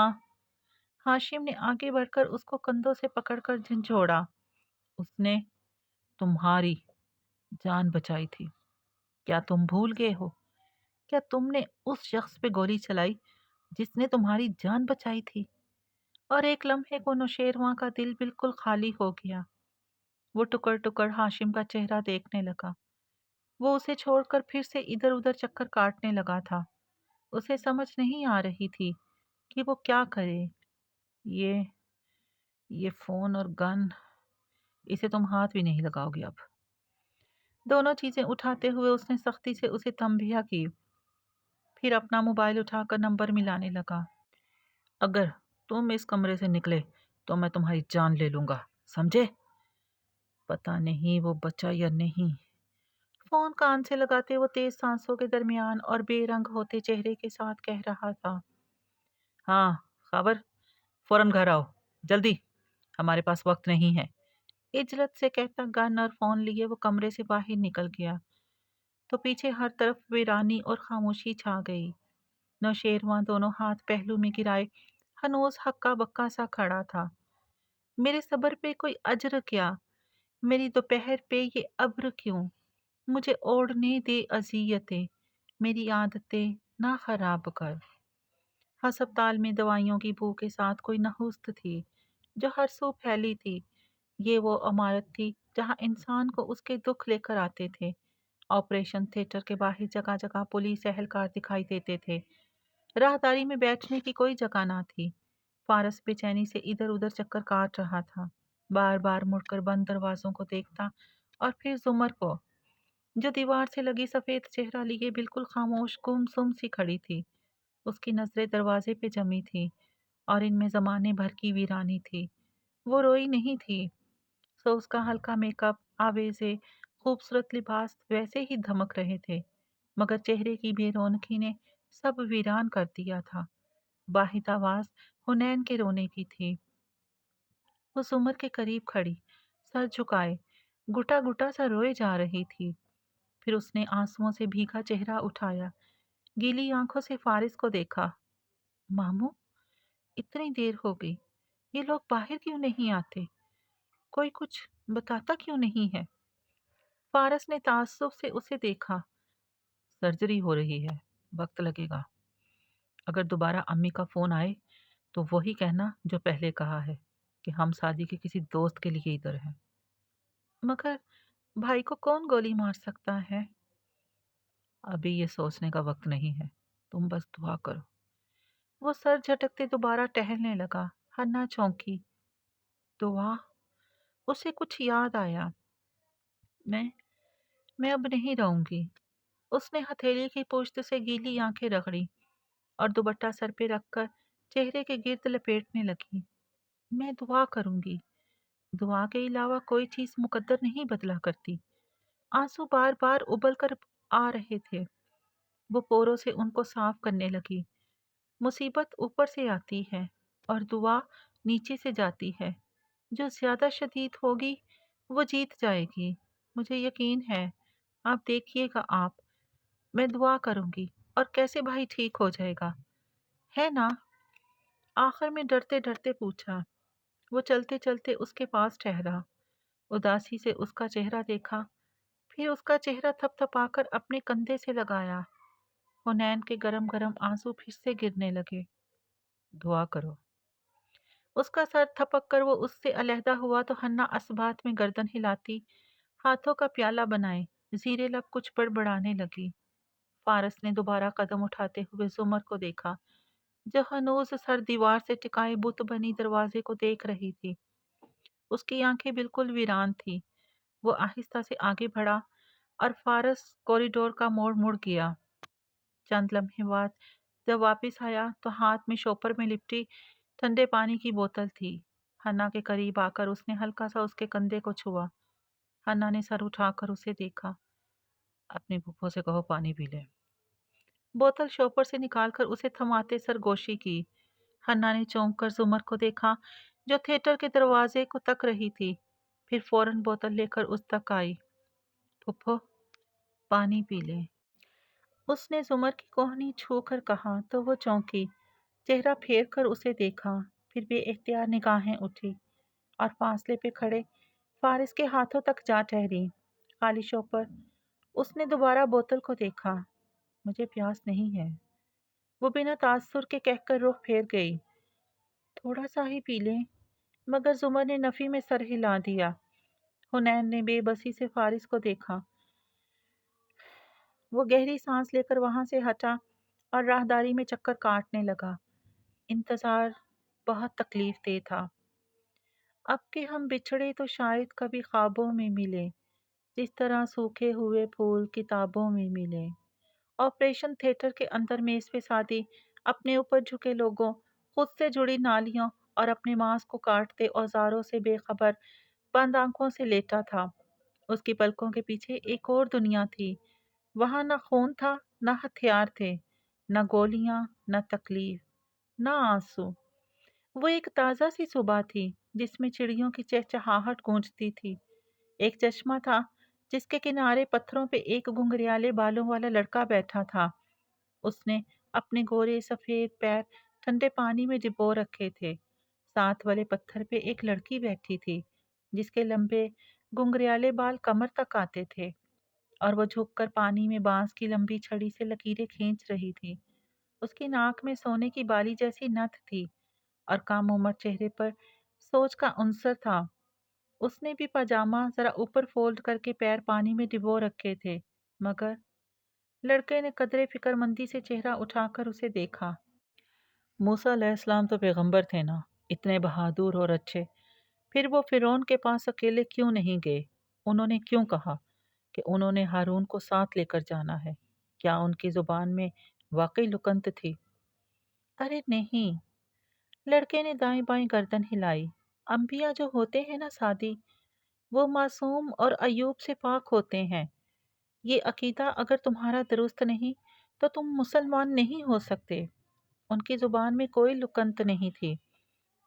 हाशिम ने आगे बढ़कर उसको कंधों से पकड़कर झंझोड़ा। उसने तुम्हारी जान बचाई थी, क्या तुम भूल गए हो? کیا تم نے اس شخص پہ گولی چلائی جس نے تمہاری جان بچائی تھی؟ اور ایک لمحے کو نوشیروان کا دل بالکل خالی ہو گیا۔ وہ ٹکڑ ٹکڑ ہاشم کا چہرہ دیکھنے لگا۔ وہ اسے چھوڑ کر پھر سے ادھر ادھر چکر کاٹنے لگا تھا۔ اسے سمجھ نہیں آ رہی تھی کہ وہ کیا کرے۔ یہ یہ فون اور گن، اسے تم ہاتھ بھی نہیں لگاؤ گے اب؟ دونوں چیزیں اٹھاتے ہوئے اس نے سختی سے اسے تنبیہ کی، پھر اپنا موبائل اٹھا کر نمبر ملانے لگا۔ اگر تم اس کمرے سے نکلے تو میں تمہاری جان لے لوں گا، سمجھے؟ پتہ نہیں وہ بچا یا نہیں۔ فون کان سے لگاتے وہ تیز سانسوں کے درمیان اور بے رنگ ہوتے چہرے کے ساتھ کہہ رہا تھا، ہاں خبر، فوراً گھر آؤ، جلدی، ہمارے پاس وقت نہیں ہے۔ اجلت سے کہتا گن اور فون لیے وہ کمرے سے باہر نکل گیا تو پیچھے ہر طرف ویرانی اور خاموشی چھا گئی۔ نوشیروان دونوں ہاتھ پہلو میں گرائے ہنوز ہکا بکا سا کھڑا تھا۔ میرے صبر پہ کوئی اجر کیا؟ میری دوپہر پہ یہ ابر کیوں؟ مجھے اوڑھنے دے اذیتیں، میری عادتیں نہ خراب کر۔ ہسپتال میں دوائیوں کی بو کے ساتھ کوئی نحوست تھی جو ہر سو پھیلی تھی۔ یہ وہ عمارت تھی جہاں انسان کو اس کے دکھ لے کر آتے تھے۔ آپریشن تھیٹر کے باہر جگہ جگہ پولیس اہلکار دکھائی دیتے تھے۔ راہداری میں بیٹھنے کی کوئی جگہ نہ تھی۔ فارس بے چینی سے ادھر ادھر چکر کاٹ رہا تھا، بار بار مڑ کر بند دروازوں کو دیکھتا اور پھر زمر کو، جو دیوار سے لگی سفید چہرہ لیے بالکل خاموش گمسم سی کھڑی تھی۔ اس کی نظریں دروازے پہ جمی تھی اور ان میں زمانے بھر کی ویرانی تھی۔ وہ روئی نہیں تھی، سو اس کا ہلکا میک اپ، آویزے، خوبصورت لباس ویسے ہی دھمک رہے تھے، مگر چہرے کی بے رونقی نے سب ویران کر دیا تھا۔ واحد آواز حنین کے رونے کی تھی۔ وہ زمر کے قریب کھڑی، سر جھکائے، گٹا گٹا سا روئے جا رہی تھی۔ پھر اس نے آنسوؤں سے بھیگا چہرہ اٹھایا، گیلی آنکھوں سے فارس کو دیکھا۔ ماموں، اتنی دیر ہو گئی، یہ لوگ باہر کیوں نہیں آتے؟ کوئی کچھ بتاتا کیوں نہیں ہے؟ فارس نے تعصب سے اسے دیکھا۔ سرجری ہو رہی ہے، وقت لگے گا۔ اگر دوبارہ امی کا فون آئے تو وہی کہنا جو پہلے کہا ہے کہ ہم شادی کے کسی دوست کے لیے ادھر ہیں۔ مگر بھائی کو کون گولی مار سکتا ہے؟ ابھی یہ سوچنے کا وقت نہیں ہے، تم بس دعا کرو۔ وہ سر جھٹکتے دوبارہ ٹہلنے لگا۔ ہنا چونکی۔ دعا؟ اسے کچھ یاد آیا۔ میں اب نہیں رہوں گی۔ اس نے ہتھیلی کی پشت سے گیلی آنکھیں رگڑی اور دوپٹہ سر پہ رکھ کر چہرے کے گرد لپیٹنے لگی۔ میں دعا کروں گی۔ دعا کے علاوہ کوئی چیز مقدر نہیں بدلا کرتی۔ آنسو بار بار ابل کر آ رہے تھے۔ وہ پوروں سے ان کو صاف کرنے لگی۔ مصیبت اوپر سے آتی ہے اور دعا نیچے سے جاتی ہے۔ جو زیادہ شدید ہوگی وہ جیت جائے گی، مجھے یقین ہے۔ آپ دیکھیے گا آپ، میں دعا کروں گی اور کیسے بھائی ٹھیک ہو جائے گا، ہے نا؟ آخر میں ڈرتے ڈرتے پوچھا۔ وہ چلتے چلتے اس کے پاس ٹھہرا، اداسی سے اس کا چہرہ دیکھا، پھر اس کا چہرہ تھپ تھپا کر اپنے کندھے سے لگایا۔ حنین کے گرم گرم آنسو پھر سے گرنے لگے۔ دعا کرو۔ اس کا سر تھپک کر وہ اس سے علیحدہ ہوا تو ہنا اسبات میں گردن ہلاتی، ہاتھوں کا پیالہ بنائے زیرے لب کچھ بڑبڑانے لگی۔ فارس نے دوبارہ قدم اٹھاتے ہوئے زمر کو دیکھا، جو ہنوز سر دیوار سے ٹکائے بت بنی دروازے کو دیکھ رہی تھی۔ اس کی آنکھیں بالکل ویران تھی۔ وہ آہستہ سے آگے بڑھا اور فارس کوریڈور کا موڑ مڑ گیا۔ چند لمحے بعد جب واپس آیا تو ہاتھ میں شوپر میں لپٹی ٹھنڈے پانی کی بوتل تھی۔ ہنا کے قریب آ کر اس نے ہلکا سا اس کے کندھے کو چھوا۔ ہنا نے سر اٹھا کر اسے دیکھا۔ اپنی پھپھو سے کہو پانی پی لے۔ بوتل شوپر سے نکال کر اسے تھماتے سرگوشی کی۔ ہنا نے چونک کر زمر کو دیکھا جو تھیٹر کے دروازے کو تک رہی تھی، پھر فوراً بوتل لے کر اس تک آئی۔ پھپھو، پانی پی لے۔ اس نے زمر کی کوہنی چھو کر کہا تو وہ چونکی، چہرہ پھیر کر اسے دیکھا، پھر بے اختیار نگاہیں اٹھی اور فاصلے پہ کھڑے فارس کے ہاتھوں تک جا ٹھہری۔ خالی شوپر۔ اس نے دوبارہ بوتل کو دیکھا۔ مجھے پیاس نہیں ہے، وہ بنا تاثر کے کہہ کر رخ پھیر گئی۔ تھوڑا سا ہی پی لیں، مگر زمر نے نفی میں سر ہلا دیا۔ حنین نے بے بسی سے فارس کو دیکھا۔ وہ گہری سانس لے کر وہاں سے ہٹا اور راہداری میں چکر کاٹنے لگا۔ انتظار بہت تکلیف دہ تھا۔ اب کہ ہم بچھڑے تو شاید کبھی خوابوں میں ملے، جس طرح سوکھے ہوئے پھول کتابوں میں ملے۔ آپریشن تھیٹر کے اندر میز پہ سادی اپنے اوپر جھکے لوگوں، خود سے جڑی نالیوں اور اپنے ماंس کو کاٹتے اوزاروں سے بے خبر بند آنکھوں سے لیٹا تھا۔ اس کی پلکوں کے پیچھے ایک اور دنیا تھی۔ وہاں نہ خون تھا، نہ ہتھیار تھے، نہ گولیاں، نہ تکلیف، نہ آنسو۔ وہ ایک تازہ سی صبح تھی جس میں چڑیوں کی چہچہاہٹ گونجتی تھی۔ ایک چشمہ تھا جس کے کنارے پتھروں پہ ایک گھنگریالے بالوں والا لڑکا بیٹھا تھا۔ اس نے اپنے گورے سفید پیر ٹھنڈے پانی میں ڈبو رکھے تھے۔ ساتھ والے پتھر پہ ایک لڑکی بیٹھی تھی جس کے لمبے گھنگریالے بال کمر تک آتے تھے اور وہ جھک کر پانی میں بانس کی لمبی چھڑی سے لکیریں کھینچ رہی تھی۔ اس کی ناک میں سونے کی بالی جیسی نتھ تھی اور کم عمر چہرے پر سوچ کا عنصر تھا۔ اس نے بھی پاجامہ ذرا اوپر فولڈ کر کے پیر پانی میں ڈبو رکھے تھے، مگر لڑکے نے قدرے فکر مندی سے چہرہ اٹھا کر اسے دیکھا۔ موسیٰ علیہ السلام تو پیغمبر تھے نا، اتنے بہادر اور اچھے، پھر وہ فرعون کے پاس اکیلے کیوں نہیں گئے؟ انہوں نے کیوں کہا کہ انہوں نے ہارون کو ساتھ لے کر جانا ہے؟ کیا ان کی زبان میں واقعی لکنت تھی؟ ارے نہیں، لڑکے نے دائیں بائیں گردن ہلائی۔ انبیاء جو ہوتے ہیں نا سادی، وہ معصوم اور عیوب سے پاک ہوتے ہیں۔ یہ عقیدہ اگر تمہارا درست نہیں تو تم مسلمان نہیں ہو سکتے۔ ان کی زبان میں کوئی لکنت نہیں تھی۔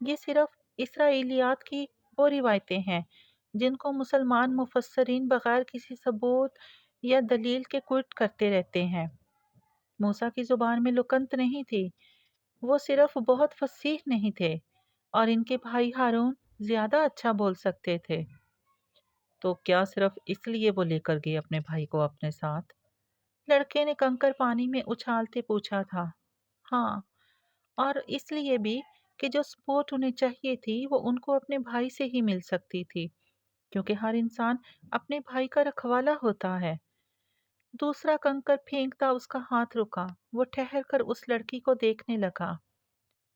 یہ صرف اسرائیلیات کی وہ روایتیں ہیں جن کو مسلمان مفسرین بغیر کسی ثبوت یا دلیل کے کوٹ کرتے رہتے ہیں۔ موسیٰ کی زبان میں لکنت نہیں تھی، وہ صرف بہت فصیح نہیں تھے، اور ان کے بھائی ہارون زیادہ اچھا بول سکتے تھے۔ تو کیا صرف اس لیے وہ لے کر گئے اپنے بھائی کو اپنے ساتھ؟ لڑکے نے کنکر پانی میں اچھالتے پوچھا تھا۔ ہاں، اور اس لیے بھی کہ جو سپورٹ انہیں چاہیے تھی وہ ان کو اپنے بھائی سے ہی مل سکتی تھی، کیونکہ ہر انسان اپنے بھائی کا رکھوالا ہوتا ہے۔ دوسرا کنکر پھینکتا اس کا ہاتھ رکا۔ وہ ٹھہر کر اس لڑکی کو دیکھنے لگا۔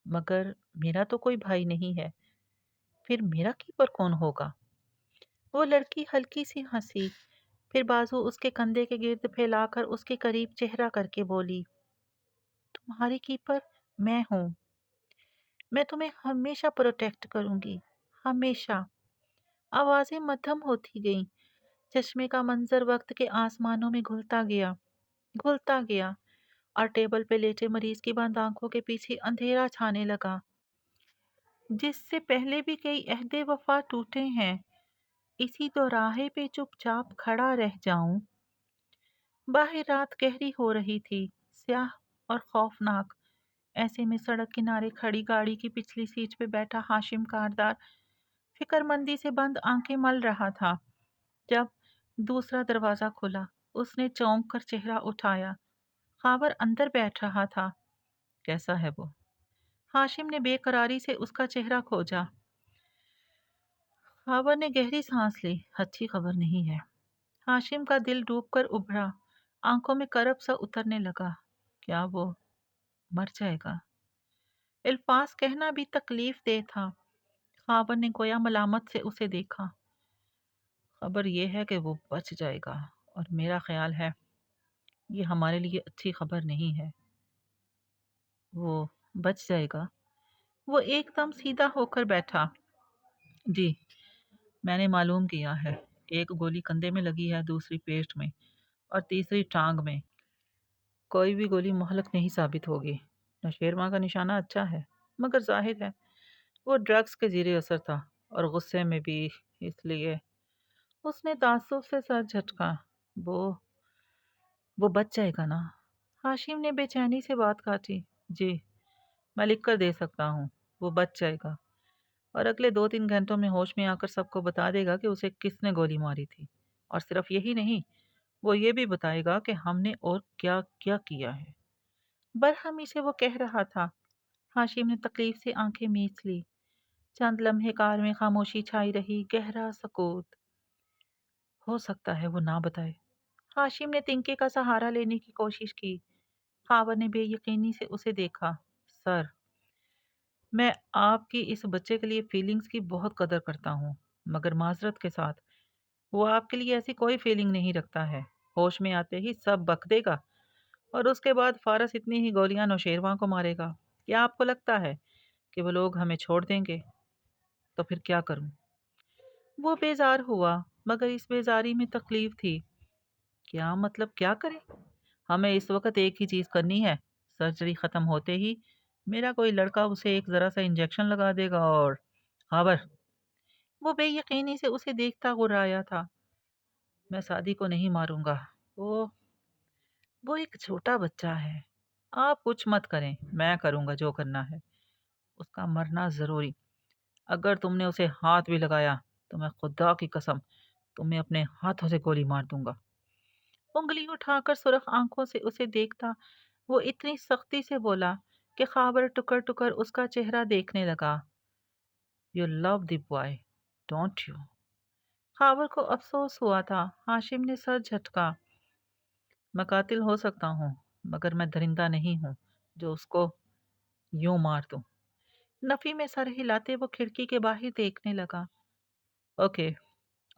مگر میرا تو کوئی بھائی نہیں ہے، پھر میرا کیپر کون ہوگا؟ وہ لڑکی ہلکی سی ہنسی، پھر بازو اس کے کندھے کے گرد پھیلا کر اس کے قریب چہرہ کر کے بولی، تمہاری کیپر میں ہوں، میں تمہیں ہمیشہ پروٹیکٹ کروں گی، ہمیشہ۔ آوازیں مدھم ہوتی گئیں، چشمے کا منظر وقت کے آسمانوں میں گھلتا گیا، اور ٹیبل پہ لیٹے مریض کی بند آنکھوں کے پیچھے اندھیرا چھانے لگا، جس سے پہلے بھی کئی عہد وفا ٹوٹے ہیں۔ اسی دوراہے پہ چپ چاپ کھڑا رہ جاؤں۔ باہر رات گہری ہو رہی تھی، سیاہ اور خوفناک۔ ایسے میں سڑک کنارے کھڑی گاڑی کی پچھلی سیٹ پہ بیٹھا ہاشم کاردار فکر مندی سے بند آنکھیں مل رہا تھا۔ جب دوسرا دروازہ کھلا، اس نے چونک کر چہرہ اٹھایا۔ خاور اندر بیٹھ رہا تھا۔ کیسا ہے وہ؟ ہاشم نے بے قراری سے اس کا چہرہ کھوجا۔ خاور نے گہری سانس لی۔ اچھی خبر نہیں ہے۔ ہاشم کا دل ڈوب کر ابھرا، آنکھوں میں کرب سا اترنے لگا۔ کیا وہ مر جائے گا؟ الفاظ کہنا بھی تکلیف دہ تھا۔ خاور نے گویا ملامت سے اسے دیکھا۔ خبر یہ ہے کہ وہ بچ جائے گا، اور میرا خیال ہے یہ ہمارے لیے اچھی خبر نہیں ہے۔ وہ بچ جائے گا؟ وہ ایک دم سیدھا ہو کر بیٹھا۔ جی، میں نے معلوم کیا ہے، ایک گولی کندھے میں لگی ہے، دوسری پیٹ میں، اور تیسری ٹانگ میں۔ کوئی بھی گولی مہلک نہیں ثابت ہوگی۔ نوشیروان کا نشانہ اچھا ہے، مگر ظاہر ہے وہ ڈرگز کے زیر اثر تھا، اور غصے میں بھی، اس لیے۔ اس نے تعصب سے سر جھٹکا۔ وہ بچ جائے گا نا؟ ہاشم نے بے چینی سے بات کاٹی۔ جی، میں لکھ کر دے سکتا ہوں، وہ بچ جائے گا، اور اگلے 2-3 گھنٹوں میں ہوش میں آ کر سب کو بتا دے گا کہ اسے کس نے گولی ماری تھی۔ اور صرف یہی نہیں، وہ یہ بھی بتائے گا کہ ہم نے اور کیا کیا کیا ہے۔ برہمی سے وہ کہہ رہا تھا۔ ہاشم نے تکلیف سے آنکھیں میچ لی۔ چند لمحے کار میں خاموشی چھائی رہی، گہرا سکوت۔ ہو سکتا ہے وہ نہ بتائے۔ ہاشم نے تنکے کا سہارا لینے کی کوشش کی۔ خاور نے بے یقینی سے اسے دیکھا۔ سر، میں آپ کی اس بچے کے لیے فیلنگز کی بہت قدر کرتا ہوں، مگر معذرت کے ساتھ وہ آپ کے لیے ایسی کوئی فیلنگ نہیں رکھتا ہے۔ ہوش میں آتے ہی سب بک دے گا اور اس کے بعد فارس اتنی ہی گولیاں نوشیروان کو مارے گا۔ کیا آپ کو لگتا ہے کہ وہ لوگ ہمیں چھوڑ دیں گے؟ تو پھر کیا کروں؟ وہ بیزار ہوا، مگر اس بیزاری میں تکلیف تھی۔ کیا مطلب کیا کریں؟ ہمیں اس وقت ایک ہی چیز کرنی ہے۔ سرجری ختم ہوتے ہی میرا کوئی لڑکا اسے ایک ذرا سا انجیکشن لگا دے گا اور خبر۔ وہ بے یقینی سے اسے دیکھتا گرایا تھا۔ میں سعدی کو نہیں ماروں گا۔ وہ وہ ایک چھوٹا بچہ ہے۔ آپ کچھ مت کریں، میں کروں گا جو کرنا ہے۔ اس کا مرنا ضروری۔ اگر تم نے اسے ہاتھ بھی لگایا تو میں خدا کی قسم تمہیں اپنے ہاتھوں سے گولی مار دوں گا۔ انگلی اٹھا کر سرخ آنکھوں سے اسے دیکھتا وہ اتنی سختی سے بولا کہ خاور ٹکر ٹکر اس کا چہرہ دیکھنے لگا۔ You love the boy, don't you؟ Khawar کو افسوس ہوا تھا۔ ہاشم نے سر جھٹکا۔ میں قاتل ہو سکتا ہوں، مگر میں درندہ نہیں ہوں جو اس کو یوں مار دوں۔ نفی میں سر ہلاتے وہ کھڑکی کے باہر دیکھنے لگا۔ اوکے،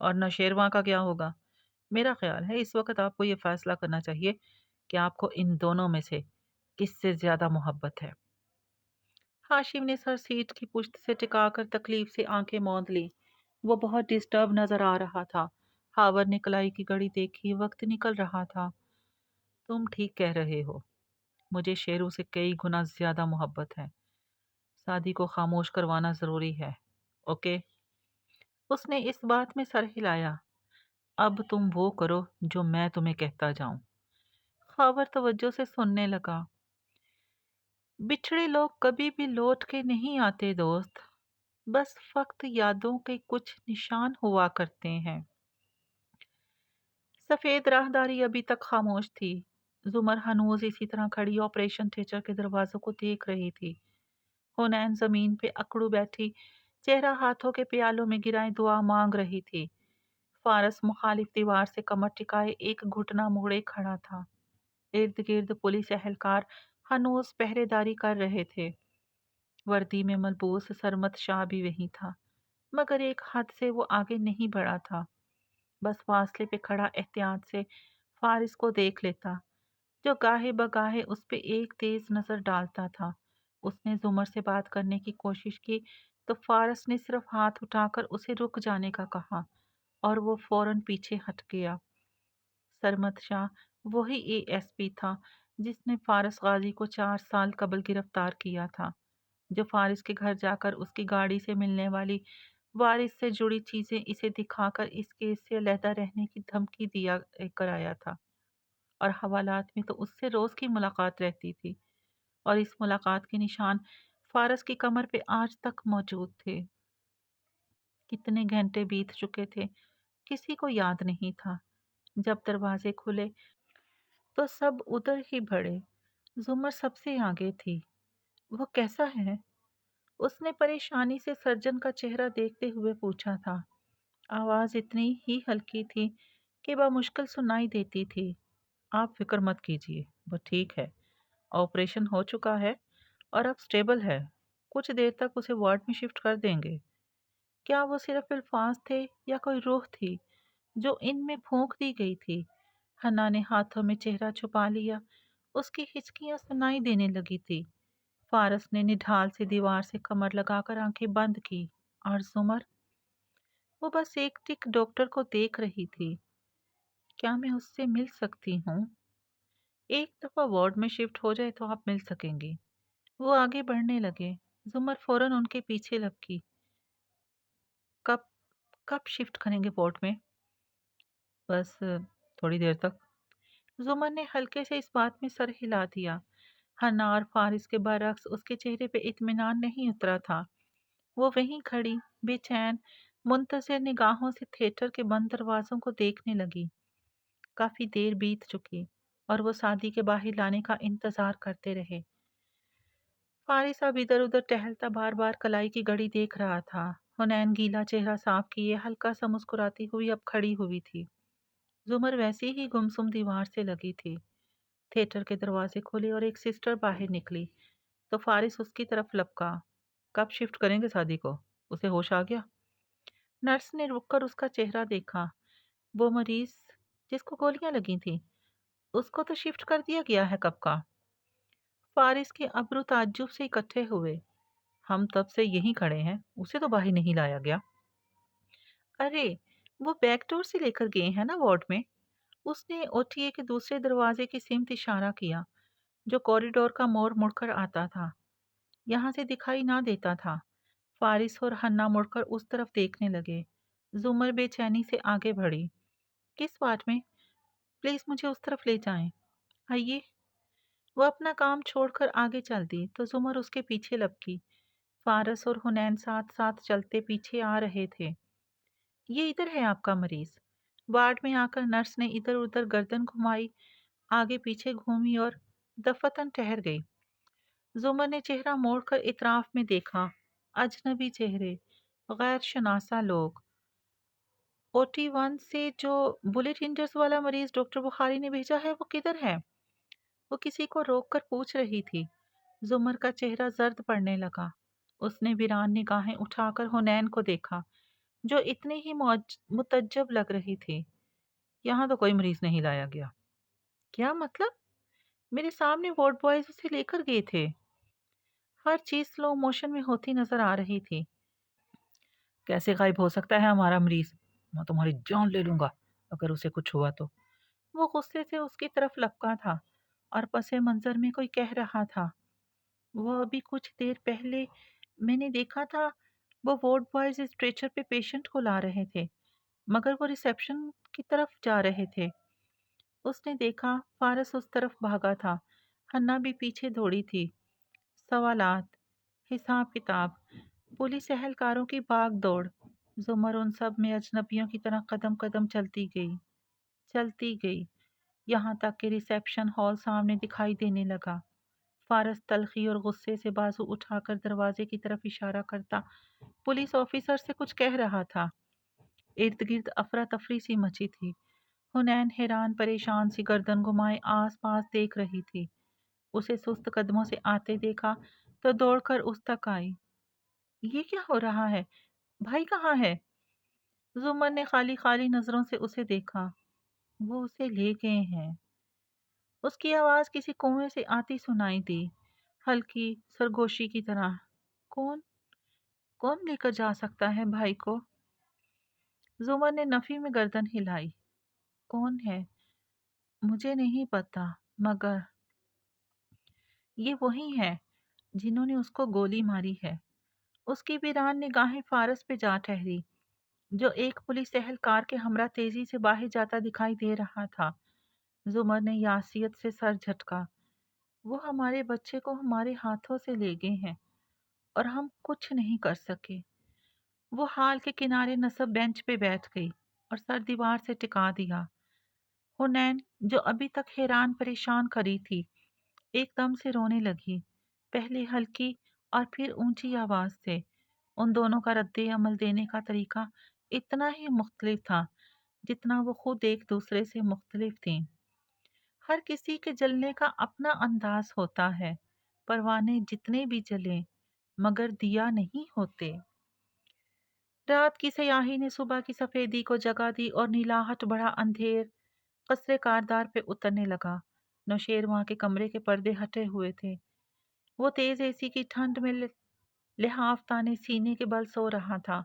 اور نوشیروان کا کیا ہوگا؟ میرا خیال ہے اس وقت آپ کو یہ فیصلہ کرنا چاہیے کہ آپ کو ان دونوں میں سے کس سے زیادہ محبت ہے۔ ہاشم نے سر سیٹ کی پشت سے ٹکا کر تکلیف سے آنکھیں موند لی۔ وہ بہت ڈسٹرب نظر آ رہا تھا۔ خاور نے کلائی کی گھڑی دیکھی، وقت نکل رہا تھا۔ تم ٹھیک کہہ رہے ہو، مجھے شیرو سے کئی گنا زیادہ محبت ہے۔ سعدی کو خاموش کروانا ضروری ہے، اوکے؟ اس نے اس بات میں سر ہلایا۔ اب تم وہ کرو جو میں تمہیں کہتا جاؤں۔ خاور توجہ سے سننے لگا۔ بچھڑے لوگ کبھی بھی لوٹ کے نہیں آتے دوست، بس فقط یادوں کے کچھ نشان ہوا کرتے ہیں۔ سفید راہداری ابھی تک خاموش تھی۔ زمر ہنوز اسی طرح کھڑی آپریشن تھیٹر کے دروازوں کو دیکھ رہی تھی۔ حنین زمین پہ اکڑو بیٹھی، چہرہ ہاتھوں کے پیالوں میں گرائے دعا مانگ رہی تھی۔ فارس مخالف دیوار سے کمر ٹکائے ایک گھٹنا موڑے کھڑا تھا۔ ارد گرد پولیس اہلکار ہنوز پہرے داری کر رہے تھے۔ وردی میں ملبوس سرمت شاہ بھی وہیں تھا، مگر ایک حد سے وہ آگے نہیں بڑھا تھا۔ بس فاصلے پہ کھڑا احتیاط سے فارس کو دیکھ لیتا، جو گاہے بگاہے اس پہ ایک تیز نظر ڈالتا تھا۔ اس نے زمر سے بات کرنے کی کوشش کی تو فارس نے صرف ہاتھ اٹھا کر اسے رک جانے کا کہا اور وہ فوراً پیچھے ہٹ گیا۔ سرمت شاہ وہی اے ایس پی تھا جس نے فارس غازی کو 4 سال قبل گرفتار کیا تھا، جو فارس کے گھر جا کر اس کی گاڑی سے ملنے والی وارث سے جڑی چیزیں اسے دکھا کر اس کیس سے علیحدہ رہنے کی دھمکی دیا کرایا تھا، اور حوالات میں تو اس سے روز کی ملاقات رہتی تھی، اور اس ملاقات کے نشان فارس کی کمر پہ آج تک موجود تھے۔ کتنے گھنٹے بیت چکے تھے کسی کو یاد نہیں تھا۔ جب دروازے کھلے تو سب ادھر ہی بڑھے۔ زمر سب سے آگے تھی۔ وہ کیسا ہے؟ اس نے پریشانی سے سرجن کا چہرہ دیکھتے ہوئے پوچھا تھا۔ آواز اتنی ہی ہلکی تھی کہ بمشکل سنائی دیتی تھی۔ آپ فکر مت کیجیے، وہ ٹھیک ہے۔ آپریشن ہو چکا ہے اور اب سٹیبل ہے۔ کچھ دیر تک اسے وارڈ میں شفٹ کر دیں گے۔ کیا وہ صرف الفاظ تھے یا کوئی روح تھی جو ان میں پھونک دی گئی تھی؟ حنا نے ہاتھوں میں چہرہ چھپا لیا۔ اس کی ہچکیاں سنائی دینے لگی تھی۔ فارس نے نڈھال سے دیوار سے کمر لگا کر آنکھیں بند کی، اور زمر وہ بس ایک ٹک ڈاکٹر کو دیکھ رہی تھی۔ کیا میں اس سے مل سکتی ہوں؟ ایک دفعہ وارڈ میں شفٹ ہو جائے تو آپ مل سکیں گی۔ وہ آگے بڑھنے لگے۔ زمر فوراً ان کے پیچھے لپکی۔ کب کب شفٹ کریں گے وارڈ میں؟ بس تھوڑی دیر تک۔ زمر نے ہلکے سے اس بات میں سر ہلا دیا۔ حنا اور فارس کے برعکس اس کے چہرے پہ اطمینان نہیں اترا تھا۔ وہ وہیں کھڑی بے چین منتظر نگاہوں سے تھیٹر کے بند دروازوں کو دیکھنے لگی۔ काफी देर बीत चुकी और वो शादी के बाहर लाने का इंतजार करते रहे। फारिस अब इधर उधर टहलता बार बार कलाई की घड़ी देख रहा था। हुनैन गीला चेहरा साफ किए हल्का सा मुस्कुराती हुई अब खड़ी हुई थी। जुमर वैसी ही गुमसुम दीवार से लगी थी। थिएटर के दरवाजे खुले और एक सिस्टर बाहर निकली तो फारिस उसकी तरफ लपका। कब शिफ्ट करेंगे शादी को? उसे होश आ गया? नर्स ने रुककर उसका चेहरा देखा। वो मरीज जिसको गोलियां लगी थी, उसको तो शिफ्ट कर दिया गया है कब का। फारिस के अब्रू ताज्जुब से इकट्ठे हुए। हम तब से यहीं खड़े हैं, उसे तो बाहर नहीं लाया गया। अरे, वो बैक डोर से लेकर गए हैं ना वार्ड में। उसने ओटीए के दूसरे दरवाजे की सिमत इशारा किया, जो कॉरिडोर का मोड़ मुड़कर आता था। यहाँ से दिखाई ना देता था। फारिस और हन्ना मुड़कर उस तरफ देखने लगे। जुमर बेचैनी से आगे बढ़ी। किस वार्ड में? प्लीज मुझे उस तरफ ले जाएं। आइए। वो अपना काम छोड़कर आगे चल दी तो जुमर उसके पीछे लपकी। फारस और हुनैन साथ साथ चलते पीछे आ रहे थे। ये इधर है आपका मरीज। वार्ड में आकर नर्स ने इधर उधर गर्दन घुमाई, आगे पीछे घूमी और दफतन ठहर गई। जुमर ने चेहरा मोड़कर इतराफ में देखा। अजनबी चेहरे, गैर शनासा लोग। OT1 से जो बुलेट इंजर्स वाला मरीज डॉक्टर बुखारी ने भेजा है, वो किधर है? वो किसी को रोककर पूछ रही थी। जुमर का चेहरा जर्द पड़ने लगा। उसने वीरान निगाहें उठाकर हुनैन को देखा, जो इतनी ही मुतज्जब लग रही थी। यहाँ तो कोई मरीज नहीं लाया गया। क्या मतलब? मेरे सामने वार्ड बॉयज उसे लेकर गए थे। हर चीज स्लो मोशन में होती नजर आ रही थी। कैसे गायब हो सकता है हमारा मरीज? मैं तुम्हारी जान ले लूंगा अगर उसे कुछ हुआ तो। वो गुस्से से उसकी तरफ लपका था और पसे मंजर में कोई कह रहा था। वो अभी कुछ देर पहले मैंने देखा था। वो वार्ड बॉयज स्ट्रेचर पे पेशेंट को ला रहे थे, मगर वो रिसेप्शन की तरफ जा रहे थे। उसने देखा फारस उस तरफ भागा था। हन्ना भी पीछे दौड़ी थी। सवालात, हिसाब किताब, पुलिस एहलकारों की भाग दौड़। जुमर उन सब में अजनबियों की तरह कदम कदम चलती गई, यहाँ तक कि रिसेप्शन हॉल सामने दिखाई देने लगा। फारस तलखी और गुस्से से बाजू उठाकर दरवाजे की तरफ इशारा करता पुलिस ऑफिसर से कुछ कह रहा था। इर्द गिर्द अफरा तफरी सी मची थी। हुनैन हैरान परेशान सी गर्दन घुमाए आस पास देख रही थी। उसे सुस्त कदमों से आते देखा तो दौड़कर उस तक आई। ये क्या हो रहा है? भाई कहाँ है? जुमर ने खाली खाली नजरों से उसे देखा। वो उसे ले गए हैं। उसकी आवाज किसी कुएं से आती सुनाई दी, हल्की सरगोशी की तरह। कौन कौन लेकर जा सकता है भाई को? जुमर ने नफी में गर्दन हिलाई। कौन है? मुझे नहीं पता, मगर ये वही है जिन्होंने उसको गोली मारी है। उसकी वीरान निगाहें फारस पे जा ठहरी, जो एक पुलिस एहलकार के हमरा तेजी से बाहर जाता दिखाई दे रहा था। जुमर ने यासियत से सर झटका। वो हमारे बच्चे को हमारे हाथों से ले गए हैं और हम कुछ नहीं कर सके। वो हाल के किनारे नसब बेंच पे बैठ गई और सर दीवार से टिका दिया। हुनैन, जो अभी तक हैरान परेशान खड़ी थी, एकदम से रोने लगी, पहले हल्की और फिर ऊंची आवाज से। उन दोनों का रद्दे अमल देने का तरीका इतना ही मुख्तलिफ था जितना वो खुद एक दूसरे से मुख्तलिफ थीं। हर किसी के जलने का अपना अंदाज होता है। परवाने जितने भी जले, मगर दिया नहीं होते। रात की स्याही ने सुबह की सफेदी को जगा दी और नीलाहट भरा अंधेर कसरे कारदार पे उतरने लगा। नौशेरवां के कमरे के पर्दे हटे हुए थे। वो तेज एसी की ठंड में लिहाफ ताने सीने के बल सो रहा था।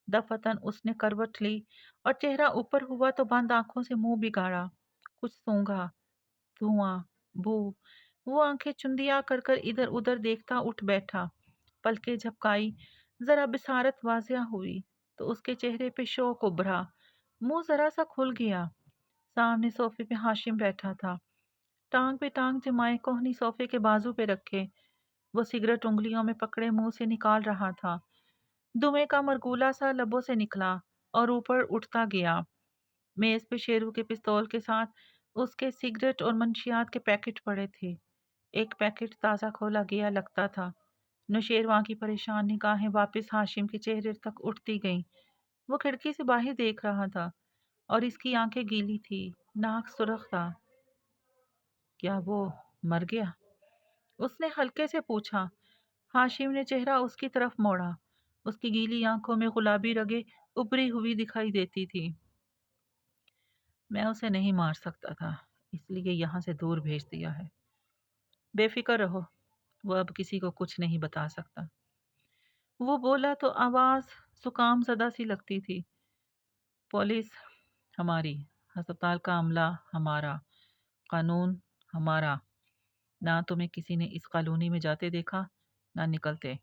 दफतन उसने करवट ली और चेहरा ऊपर हुआ तो बंद आंखों से मुंह बिगाड़ा। कुछ सूंघा, धुआं, बू। वो आंखें चुंदिया कर कर इधर उधर देखता उठ बैठा। पलकें झपकाई, जरा बिसारत वाजिया हुई तो उसके चेहरे पे शौक उभरा। मुंह जरा सा खुल गया। सामने सोफे पे हाशिम बैठा था, टांग पे टांग जमाए कोहनी सोफे के बाजू पे रखे। वो सिगरेट उंगलियों में पकड़े मुंह से निकाल रहा था। धुएं का मरगूला सा लबों से निकला और ऊपर उठता गया। मेज पे शेरू के पिस्तौल के साथ उसके सिगरेट और मंशियात के पैकेट पड़े थे। एक पैकेट ताज़ा खोला गया लगता था। नौशेरवां की परेशान निगाहें वापस हाशिम के चेहरे तक उठती गईं। वो खिड़की से बाहर देख रहा था और इसकी आंखें गीली थी, नाक सुर्ख था। क्या वो मर गया? उसने हल्के से पूछा। हाशिम ने चेहरा उसकी तरफ मोड़ा। उसकी गीली आंखों में गुलाबी रगे उभरी हुई दिखाई देती थी। मैं उसे नहीं मार सकता था, इसलिए यहाँ से दूर भेज दिया है। बेफिक्र रहो, वो अब किसी को कुछ नहीं बता सकता। वो बोला तो आवाज जुकाम ज़दा सी लगती थी। पुलिस हमारी, अस्पताल का अमला हमारा, कानून हमारा। ना तुम्हें किसी ने इस कॉलोनी में जाते देखा, ना निकलते।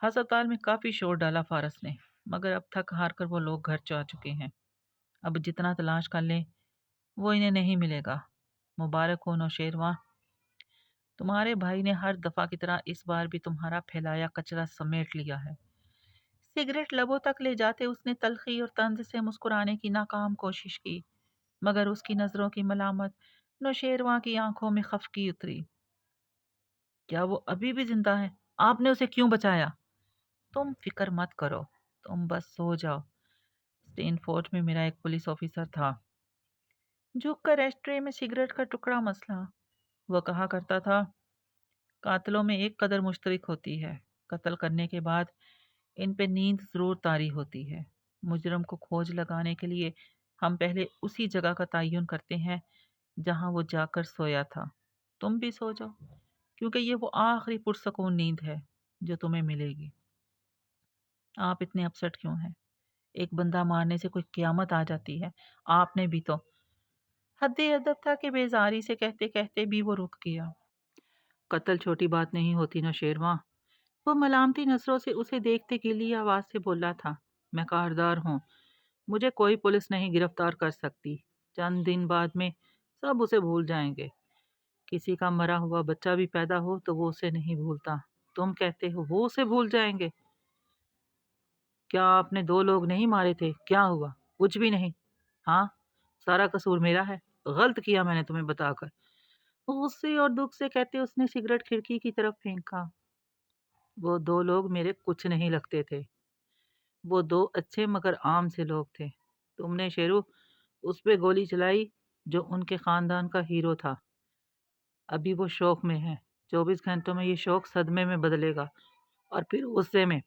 अस्पताल में काफ़ी शोर डाला फारस ने, मगर अब थक हार कर वो लोग घर जा चुके हैं। अब जितना तलाश कर लें वो इन्हें नहीं मिलेगा। मुबारक हो नौशेरवां, तुम्हारे भाई ने हर दफ़ा की तरह इस बार भी तुम्हारा फैलाया कचरा समेट लिया है। सिगरेट लबों तक ले जाते उसने तल्खी और तंज से मुस्कुराने की नाकाम कोशिश की, मगर उसकी नज़रों की मलामत नौशेरवां की आंखों में खफकी उतरी। क्या वो अभी भी जिंदा है? आपने उसे क्यों बचाया? तुम फिक्र मत करो, तुम बस सो जाओ। स्टेनफोर्ड में मेरा एक पुलिस ऑफिसर था, झुक कर एस्ट्रे में सिगरेट का टुकड़ा मसला। वो कहा करता था, कातलों में एक कदर मुश्तरक होती है, कत्ल करने के बाद इन पे नींद जरूर तारी होती है। मुजरम को खोज लगाने के लिए हम पहले उसी जगह का तयन करते हैं जहां वो जाकर सोया था। तुम भी सो जाओ, क्योंकि ये वो आखिरी पुरसकून नींद है जो तुम्हें मिलेगी। आप इतने अपसेट क्यों हैं? एक बंदा मारने से कोई क़यामत आ जाती है? आपने भी तो। हद्दे अदब था कि बेजारी से कहते कहते भी वो रुक गया। कत्ल छोटी बात नहीं होती ना शेरवां। वो मलामती नजरों से उसे देखते गीली आवाज से बोला था। मैं कारदार हूँ, मुझे कोई पुलिस नहीं गिरफ्तार कर सकती। चंद दिन बाद में सब उसे भूल जाएंगे। किसी का मरा हुआ बच्चा भी पैदा हो तो वो उसे नहीं भूलता। तुम कहते हो वो उसे भूल जाएंगे? क्या आपने दो लोग नहीं मारे थे? क्या हुआ? कुछ भी नहीं। हाँ, सारा कसूर मेरा है, गलत किया मैंने तुम्हें बताकर। गुस्से और दुख से कहते उसने सिगरेट खिड़की की तरफ फेंका। वो दो लोग मेरे कुछ नहीं लगते थे। वो दो अच्छे मगर आम से लोग थे। तुमने शेरू उस पे गोली चलाई जो उनके खानदान का हीरो था। अभी वो शौक में है। 24 घंटों में ये शौक सदमे में बदलेगा और फिर गुस्से में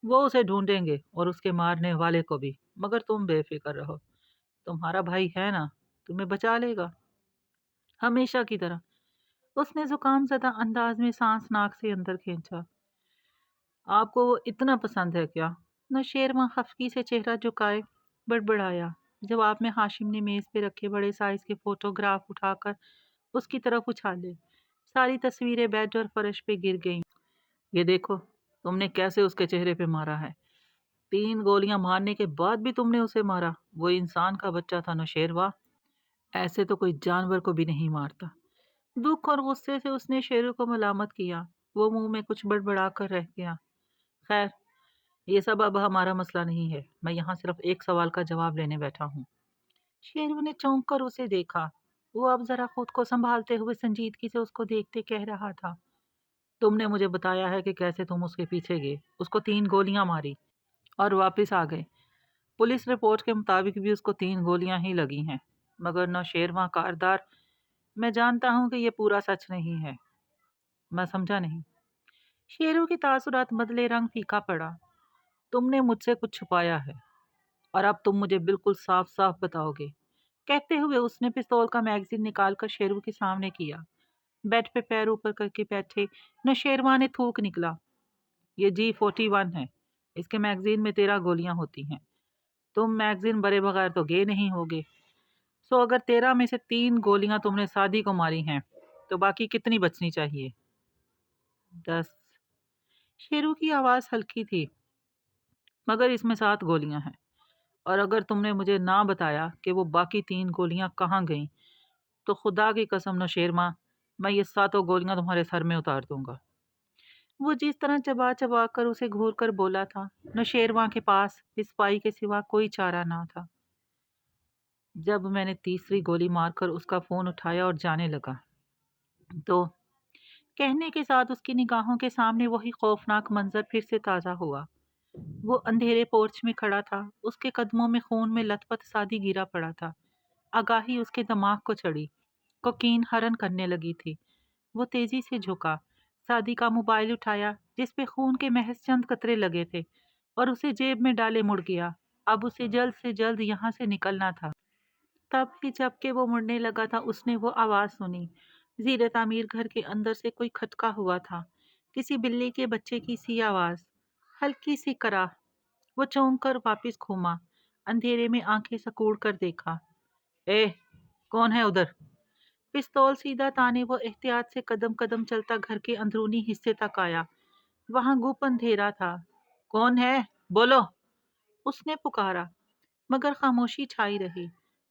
वो उसे ढूंढेंगे और उसके मारने वाले को भी। मगर तुम बेफिक्र रहो, तुम्हारा भाई है ना, तुम्हें बचा लेगा हमेशा की तरह। उसने जुकाम ज़दा अंदाज में सांस नाक से अंदर खींचा। आपको वो इतना पसंद है क्या? नौशेरवां खफकी से चेहरा झुकाए बड़बड़ाया। जवाब में हाशिम ने मेज पे रखे बड़े साइज के फोटोग्राफ उठाकर उसकी तरफ उछाले। सारी तस्वीरें बेड और फर्श पे गिर गईं। ये देखो, तुमने कैसे उसके चेहरे पे मारा है। 3 गोलियां मारने के बाद भी तुमने उसे मारा। वो इंसान का बच्चा था नौशेरवां, ऐसे तो कोई जानवर को भी नहीं मारता। दुख और गुस्से से उसने शेरू को मलामत किया। वो मुंह में कुछ बड़बड़ा कर रह गया। खैर, ये सब अब हमारा मसला नहीं है। मैं यहाँ सिर्फ एक सवाल का जवाब लेने बैठा हूँ। शेरू ने चौंक कर उसे देखा। वो अब जरा खुद को संभालते हुए संजीदगी से उसको देखते कह रहा था। तुमने मुझे बताया है कि कैसे तुम उसके पीछे गए, उसको 3 गोलियां मारी और वापस आ गए। पुलिस रिपोर्ट के मुताबिक भी उसको 3 गोलियां ही लगी हैं। मगर नौशेरवां कारदार, मैं जानता हूँ कि ये पूरा सच नहीं है। मैं समझा नहीं। शेरू की तासुरात बदले, रंग फीका पड़ा। तुमने मुझसे कुछ छुपाया है और अब तुम मुझे बिल्कुल साफ साफ बताओगे। कहते हुए उसने पिस्तौल का मैगजीन निकालकर शेरू के सामने किया। बेड पे पैर ऊपर करके बैठे नौशेरवां ने थूक निकला। ये G41 है। इसके मैगजीन में 13 गोलियां होती हैं। तुम मैगजीन भरे बगैर तो गे नहीं होगे। सो अगर 13 में से 3 गोलियां तुमने सादी को मारी हैं तो बाकी कितनी बचनी चाहिए? 10। शेरू की आवाज हल्की थी, मगर इसमें 7 गोलियां हैं। और अगर तुमने मुझे ना बताया कि वो बाकी 3 गोलियां कहाँ गईं, तो खुदा की कसम नौशेरवां, मैं ये सातों गोलियां तुम्हारे सर में उतार दूंगा। वो जिस तरह चबा चबा कर उसे घूर कर बोला था, नौशेरवां के पास इस पाई के सिवा कोई चारा ना था। جب میں نے تیسری گولی مار کر اس کا فون اٹھایا اور جانے لگا تو کہنے کے ساتھ اس کی نگاہوں کے سامنے وہی خوفناک منظر پھر سے تازہ ہوا۔ وہ اندھیرے پورچ میں کھڑا تھا، اس کے قدموں میں خون میں لت پت سادی گرا پڑا تھا۔ آگاہی اس کے دماغ کو چڑھی، کوکین ہرن کرنے لگی تھی۔ وہ تیزی سے جھکا، سادی کا موبائل اٹھایا جس پہ خون کے محض چند قطرے لگے تھے اور اسے جیب میں ڈالے مڑ گیا۔ اب اسے جلد سے جلد یہاں سے نکلنا تھا۔ تب ہی جب کہ وہ مڑنے لگا تھا اس نے وہ آواز سنی۔ زیر تعمیر گھر کے اندر سے کوئی کھٹکا ہوا تھا، کسی بلی کے بچے کی سی آواز، ہلکی سی کراہ۔ وہ چونک کر واپس گھوما، اندھیرے میں آنکھیں سکوڑ کر دیکھا۔ اے، کون ہے ادھر؟ پستول سیدھا تانے وہ احتیاط سے قدم قدم چلتا گھر کے اندرونی حصے تک آیا۔ وہاں گپ اندھیرا تھا۔ کون ہے؟ بولو، اس نے پکارا، مگر خاموشی چھائی رہی۔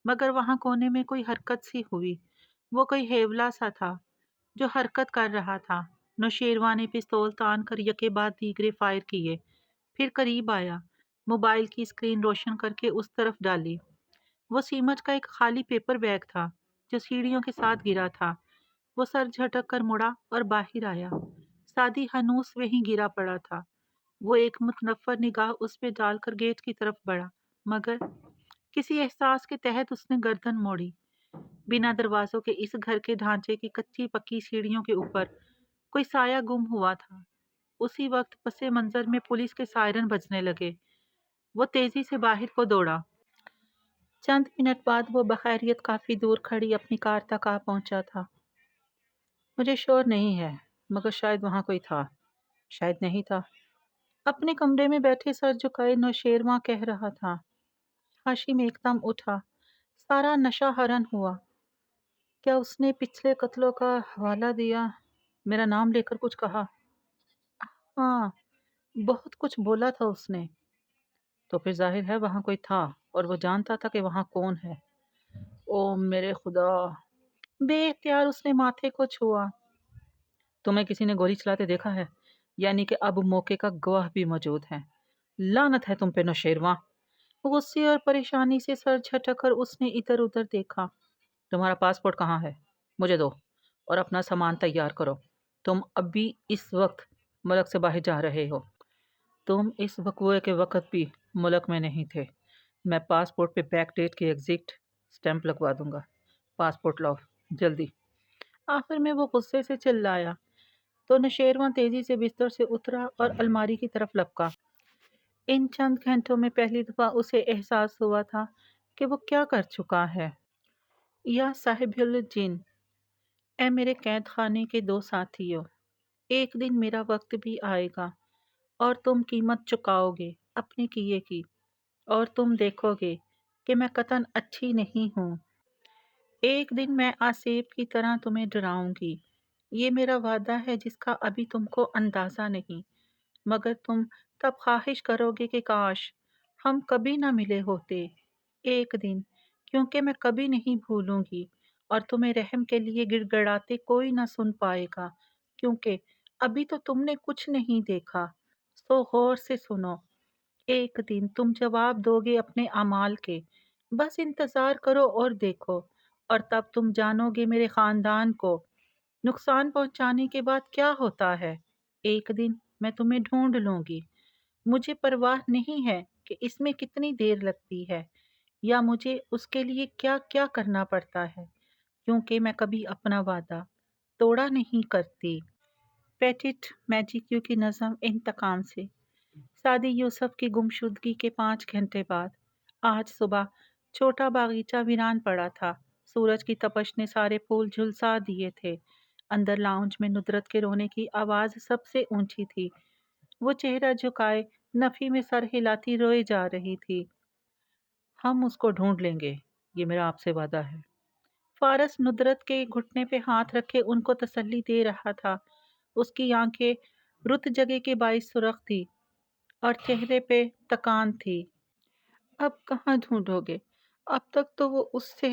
مگر وہاں کونے میں کوئی حرکت سی ہوئی۔ وہ کوئی ہیولا سا تھا جو حرکت کر رہا تھا۔ نوشیروان نے پستول تان کر یکے بعد دیگرے فائر کیے، پھر قریب آیا، موبائل کی اسکرین روشن کر کے اس طرف ڈالی۔ وہ سیمنٹ کا ایک خالی پیپر بیگ تھا جو سیڑھیوں کے ساتھ گرا تھا۔ وہ سر جھٹک کر مڑا اور باہر آیا۔ سادی ہنوس وہیں گرا پڑا تھا۔ وہ ایک متنفر نگاہ اس پہ ڈال کر گیٹ کی طرف بڑھا، مگر کسی احساس کے تحت اس نے گردن موڑی۔ بنا دروازوں کے اس گھر کے ڈھانچے کی کچی پکی سیڑھیوں کے اوپر کوئی سایہ گم ہوا تھا۔ اسی وقت پس منظر میں پولیس کے سائرن بجنے لگے۔ وہ تیزی سے باہر کو دوڑا۔ چند منٹ بعد وہ بخیریت کافی دور کھڑی اپنی کار تک آ پہنچا تھا۔ مجھے شور نہیں ہے، مگر شاید وہاں کوئی تھا، شاید نہیں تھا۔ اپنے کمرے میں بیٹھے سر جھکائے نوشیروان کہہ رہا تھا۔ خاشی میں ایک دم اٹھا، سارا نشہ حرن ہوا۔ کیا اس نے پچھلے قتلوں کا حوالہ دیا؟ میرا نام لے کر کچھ کہا؟ ہاں، بہت کچھ بولا تھا اس نے۔ تو پھر ظاہر ہے وہاں کوئی تھا اور وہ جانتا تھا کہ وہاں کون ہے۔ او میرے خدا! بے اختیار اس نے ماتھے کو چھوا۔ تمہیں کسی نے گولی چلاتے دیکھا ہے؟ یعنی کہ اب موقع کا گواہ بھی موجود ہے۔ لعنت ہے تم پہ نوشیروان! غصے اور پریشانی سے سر جھٹک کر اس نے ادھر ادھر دیکھا۔ تمہارا پاسپورٹ کہاں ہے؟ مجھے دو اور اپنا سامان تیار کرو۔ تم ابھی اس وقت ملک سے باہر جا رہے ہو۔ تم اس وقوعے کے وقت بھی ملک میں نہیں تھے۔ میں پاسپورٹ پہ بیک ڈیٹ کی ایگزیکٹ سٹیمپ لگوا دوں گا۔ پاسپورٹ لاؤ، جلدی! آخر میں وہ غصے سے چلایا تو نوشیروان تیزی سے بستر سے اترا اور الماری کی طرف لپکا۔ ان چند گھنٹوں میں پہلی دفعہ اسے احساس ہوا تھا کہ وہ کیا کر چکا ہے۔ یا صاحب الجن، اے میرے قید خانے کے دو ساتھیوں، ایک دن میرا وقت بھی آئے گا اور تم قیمت چکاؤ گے اپنے کیے کی، اور تم دیکھو گے کہ میں قطعاً اچھی نہیں ہوں۔ ایک دن میں آسیب کی طرح تمہیں ڈراؤں گی۔ یہ میرا وعدہ ہے جس کا ابھی تم کو اندازہ نہیں، مگر تم تب خواہش کرو گے کہ کاش ہم کبھی نہ ملے ہوتے ایک دن، کیونکہ میں کبھی نہیں بھولوں گی، اور تمہیں رحم کے لیے گڑ گڑاتے کوئی نہ سن پائے گا، کیونکہ ابھی تو تم نے کچھ نہیں دیکھا۔ سو غور سے سنو، ایک دن تم جواب دو گے اپنے اعمال کے، بس انتظار کرو اور دیکھو، اور تب تم جانو گے میرے خاندان کو نقصان پہنچانے کے بعد کیا ہوتا ہے۔ ایک دن میں تمہیں ڈھونڈ لوں گی۔ مجھے پرواہ نہیں ہے کہ اس میں کتنی دیر لگتی ہے یا مجھے اس کے لیے کیا کیا کرنا پڑتا ہے، کیونکہ میں کبھی اپنا وعدہ توڑا نہیں کرتی۔ پیٹٹ میجیکیو کی نظم انتقام سے۔ سعدی یوسف کی گمشدگی کے 5 گھنٹے بعد آج صبح چھوٹا باغیچہ ویران پڑا تھا۔ سورج کی تپش نے سارے پھول جھلسا دیے تھے۔ اندر لاؤنج میں ندرت کے رونے کی آواز سب سے اونچی تھی۔ وہ چہرہ جھکائے نفی میں سر ہلاتی روئے جا رہی تھی۔ ہم اس کو ڈھونڈ لیں گے، یہ میرا آپ سے وعدہ ہے۔ فارس ندرت کے گھٹنے پہ ہاتھ رکھے ان کو تسلی دے رہا تھا۔ اس کی آنکھیں رت جگہ کے باعث سرخ تھی اور چہرے پہ تکان تھی۔ اب کہاں ڈھونڈو گے؟ اب تک تو وہ اس سے،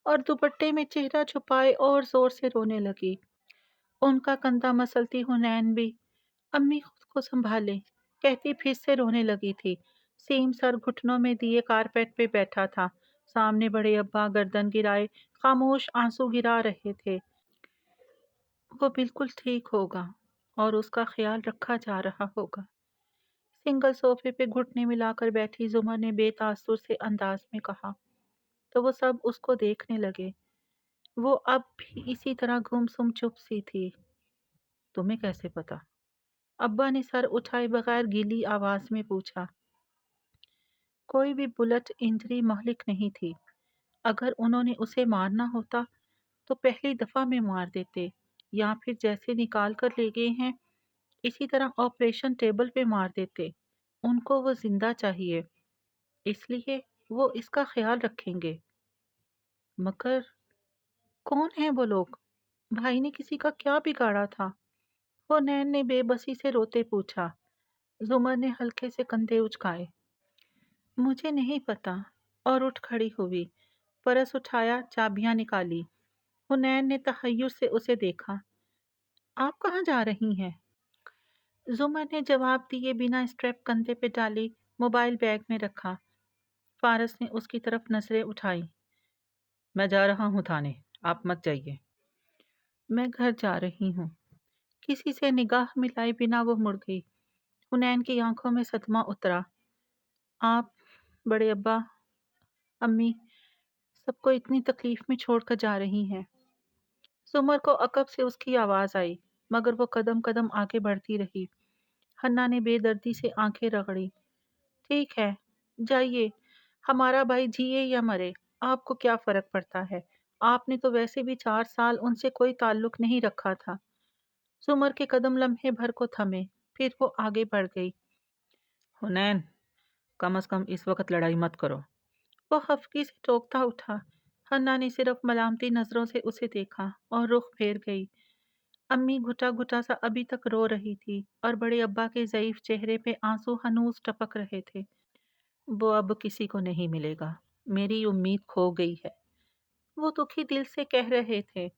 اور دوپٹے میں چہرہ چھپائے اور زور سے رونے لگی۔ ان کا کندھا مسلتی حنین بھی امی خود کو سنبھالے کہتی پھر سے رونے لگی تھی۔ سیم سر گھٹنوں میں دیے کارپیٹ پہ بیٹھا تھا۔ سامنے بڑے ابا گردن گرائے خاموش آنسو گرا رہے تھے۔ وہ بالکل ٹھیک ہوگا اور اس کا خیال رکھا جا رہا ہوگا۔ سنگل صوفے پہ گھٹنے ملا کر بیٹھی زمر نے بے تاثر سے انداز میں کہا، تو وہ سب اس کو دیکھنے لگے۔ وہ اب بھی اسی طرح گمسم چپ سی تھی۔ تمہیں کیسے پتا؟ ابا نے سر اٹھائے بغیر گیلی آواز میں پوچھا۔ کوئی بھی بلٹ انجری مہلک نہیں تھی۔ اگر انہوں نے اسے مارنا ہوتا تو پہلی دفعہ میں مار دیتے، یا پھر جیسے نکال کر لے گئے ہیں اسی طرح آپریشن ٹیبل پہ مار دیتے۔ ان کو وہ زندہ چاہیے، اس لیے وہ اس کا خیال رکھیں گے۔ مگر کون ہیں وہ لوگ؟ بھائی نے کسی کا کیا بگاڑا تھا؟ حنین نے بے بسی سے روتے پوچھا۔ زمر نے ہلکے سے کندھے اچکائے۔ مجھے نہیں پتا، اور اٹھ کھڑی ہوئی، پرس اٹھایا، چابیاں نکالی۔ حنین نے تحیر سے اسے دیکھا۔ آپ کہاں جا رہی ہیں؟ زمر نے جواب دیے بنا اسٹریپ کندھے پہ ڈالی، موبائل بیگ میں رکھا۔ فارس نے اس کی طرف نظریں اٹھائی۔ میں جا رہا ہوں تھانے، آپ مت جائیے۔ میں گھر جا رہی ہوں۔ کسی سے نگاہ ملائے بنا وہ مڑ گئی۔ حنین کی آنکھوں میں صدمہ اترا۔ آپ، بڑے ابا، امی، سب کو اتنی تکلیف میں چھوڑ کر جا رہی ہیں۔ زمر کو عقب سے اس کی آواز آئی، مگر وہ قدم قدم آگے بڑھتی رہی۔ حنا نے بے دردی سے آنکھیں رگڑی۔ ٹھیک ہے، جائیے، ہمارا بھائی جیے یا مرے، آپ کو کیا فرق پڑتا ہے؟ آپ نے تو ویسے بھی 4 سال ان سے کوئی تعلق نہیں رکھا تھا۔ زمر کے قدم لمحے بھر کو تھمے، پھر وہ آگے بڑھ گئی۔ حنین، کم از کم اس وقت لڑائی مت کرو۔ وہ خفگی سے ٹوکتا اٹھا۔ حنا نے صرف ملامتی نظروں سے اسے دیکھا اور رخ پھیر گئی۔ امی گھٹا گھٹا سا ابھی تک رو رہی تھی اور بڑے ابا کے ضعیف چہرے پہ آنسو ہنوز ٹپک رہے تھے۔ وہ اب کسی کو نہیں ملے گا، میری امید کھو گئی ہے، وہ دکھی دل سے کہہ رہے تھے۔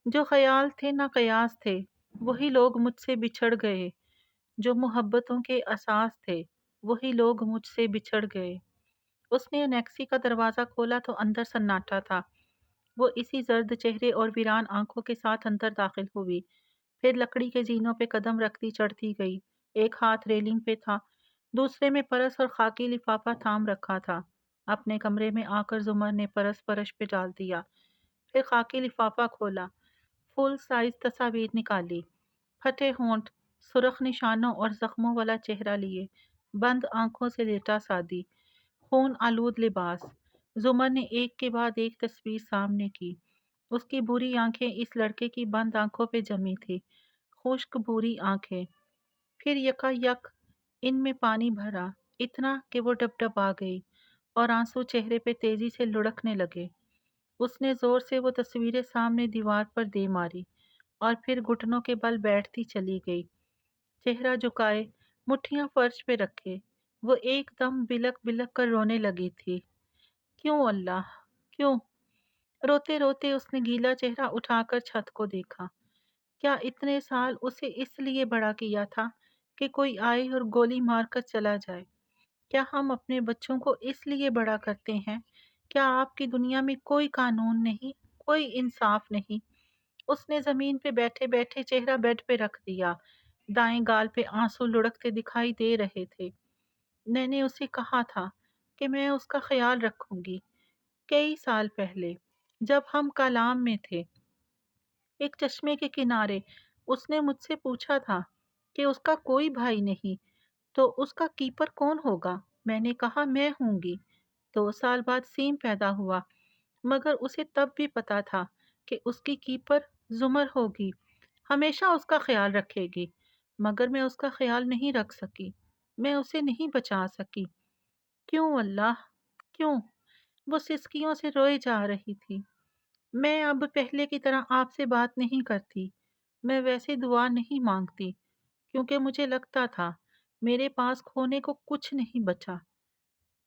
جو خیال تھے نہ قیاس تھے، وہی لوگ مجھ سے بچھڑ گئے۔ جو محبتوں کے اساس تھے، وہی لوگ مجھ سے بچھڑ گئے۔ اس نے انیکسی کا دروازہ کھولا تو اندر سناٹا تھا۔ وہ اسی زرد چہرے اور ویران آنکھوں کے ساتھ اندر داخل ہوئی، پھر لکڑی کے زینوں پہ قدم رکھتی چڑھتی گئی۔ ایک ہاتھ ریلنگ پہ تھا، دوسرے میں پرس اور خاکی لفافہ تھام رکھا تھا۔ اپنے کمرے میں آ کر زمر نے پرس فرش پہ ڈال دیا، پھر خاکی لفافہ کھولا، فل سائز تصاویر نکالی، پھٹے ہونٹ، سرخ نشانوں اور زخموں والا چہرہ لیے، بند آنکھوں سے لیٹا سادی، خون آلود لباس۔ زمر نے ایک کے بعد ایک تصویر سامنے کی۔ اس کی بری آنکھیں اس لڑکے کی بند آنکھوں پہ جمی تھی، خشک بری آنکھیں۔ پھر یکا یک ان میں پانی بھرا، اتنا کہ وہ ڈب ڈب آ گئی اور آنسو چہرے پہ تیزی سے لڑکنے لگے۔ اس نے زور سے وہ تصویریں سامنے دیوار پر دے ماری اور پھر گھٹنوں کے بل بیٹھتی چلی گئی، چہرہ جھکائے، مٹھیاں فرش پہ رکھے۔ وہ ایک دم بلک بلک کر رونے لگی تھی۔ کیوں اللہ، کیوں؟ روتے روتے اس نے گیلا چہرہ اٹھا کر چھت کو دیکھا۔ کیا اتنے سال اسے اس لیے بڑا کیا تھا کہ کوئی آئے اور گولی مار کر چلا جائے؟ کیا ہم اپنے بچوں کو اس لیے بڑا کرتے ہیں؟ کیا آپ کی دنیا میں کوئی قانون نہیں، کوئی انصاف نہیں؟ اس نے زمین پہ بیٹھے بیٹھے چہرہ بیڈ پہ رکھ دیا، دائیں گال پہ آنسو لڑکتے دکھائی دے رہے تھے۔ میں نے اسے کہا تھا کہ میں اس کا خیال رکھوں گی، کئی سال پہلے جب ہم کالام میں تھے، ایک چشمے کے کنارے۔ اس نے مجھ سے پوچھا تھا کہ اس کا کوئی بھائی نہیں تو اس کا کیپر کون ہوگا؟ میں نے کہا میں ہوں گی۔ 2 سال بعد سیم پیدا ہوا، مگر اسے تب بھی پتا تھا کہ اس کی کیپر زمر ہوگی، ہمیشہ اس کا خیال رکھے گی، مگر میں اس کا خیال نہیں رکھ سکی، میں اسے نہیں بچا سکی۔ کیوں اللہ، کیوں؟ وہ سسکیوں سے روئے جا رہی تھی۔ میں اب پہلے کی طرح آپ سے بات نہیں کرتی، میں ویسے دعا نہیں مانگتی، کیونکہ مجھے لگتا تھا میرے پاس کھونے کو کچھ نہیں بچا،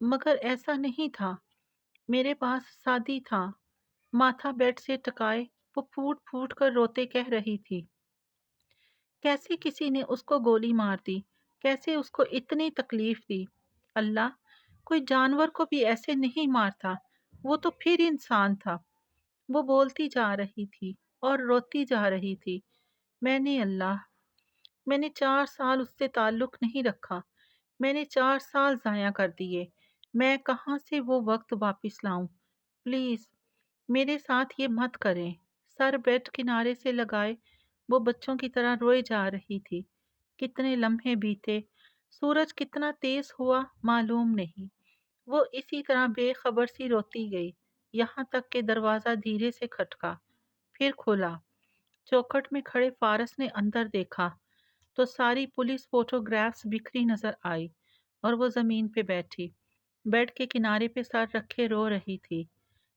مگر ایسا نہیں تھا۔ میرے پاس سادی تھا۔ ماتھا بیڈ سے ٹکائے وہ پھوٹ پھوٹ کر روتے کہہ رہی تھی، کیسے کسی نے اس کو گولی مار دی، کیسے اس کو اتنی تکلیف دی؟ اللہ، कोई जानवर को भी ऐसे नहीं मारता। वो तो फिर इंसान था। वो बोलती जा रही थी और रोती जा रही थी। मैंने 4 साल उससे ताल्लुक नहीं रखा। मैंने 4 साल ज़ाया कर दिए। मैं कहाँ से वो वक्त वापस लाऊं? प्लीज़ मेरे साथ ये मत करें। सर बेड किनारे से लगाए वो बच्चों की तरह रोए जा रही थी। कितने लम्हे बीते, सूरज कितना तेज हुआ मालूम नहीं। वो इसी तरह बेखबर सी रोती गई, यहाँ तक कि दरवाज़ा धीरे से खटका, फिर खुला। चौखट में खड़े फारस ने अंदर देखा तो सारी पुलिस फोटोग्राफ्स बिखरी नजर आई और वो जमीन पे बैठी, बेड के किनारे पे सर रखे रो रही थी।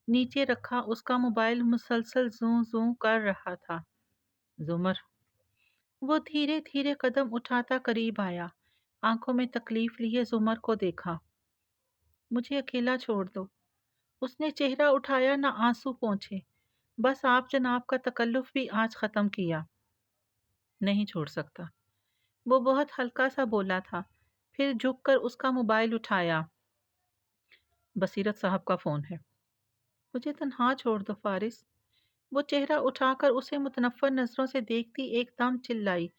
नीचे रखा उसका मोबाइल मुसलसल जू जू कर रहा था। जुमर। वो धीरे धीरे कदम उठाता करीब आया। आंखों में तकलीफ लिए जुमर को देखा। मुझे अकेला छोड़ दो। उसने चेहरा उठाया, ना आंसू पोंछे। बस आप जनाब का तकल्लुफ भी आज खत्म किया। नहीं छोड़ सकता, वो बहुत हल्का सा बोला था। फिर झुककर उसका मोबाइल उठाया। बसीरत साहब का फोन है। मुझे तन्हा छोड़ दो फारिस। वो चेहरा उठाकर उसे मुतनफ़्फ़र नजरों से देखती एकदम चिल्लाई।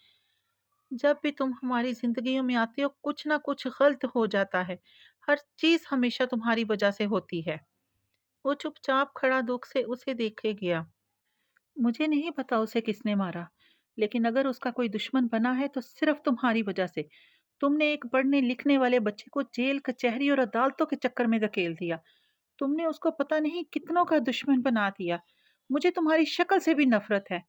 जब भी तुम हमारी जिंदगियों में आते हो कुछ ना कुछ गलत हो जाता है। हर चीज हमेशा तुम्हारी वजह से होती है। वो चुपचाप खड़ा दुख से उसे देखे गया। मुझे नहीं पता उसे किसने मारा, लेकिन अगर उसका कोई दुश्मन बना है तो सिर्फ तुम्हारी वजह से। तुमने एक पढ़ने लिखने वाले बच्चे को जेल, कचहरी और अदालतों के चक्कर में धकेल दिया। तुमने उसको पता नहीं कितनों का दुश्मन बना दिया। मुझे तुम्हारी शक्ल से भी नफरत है।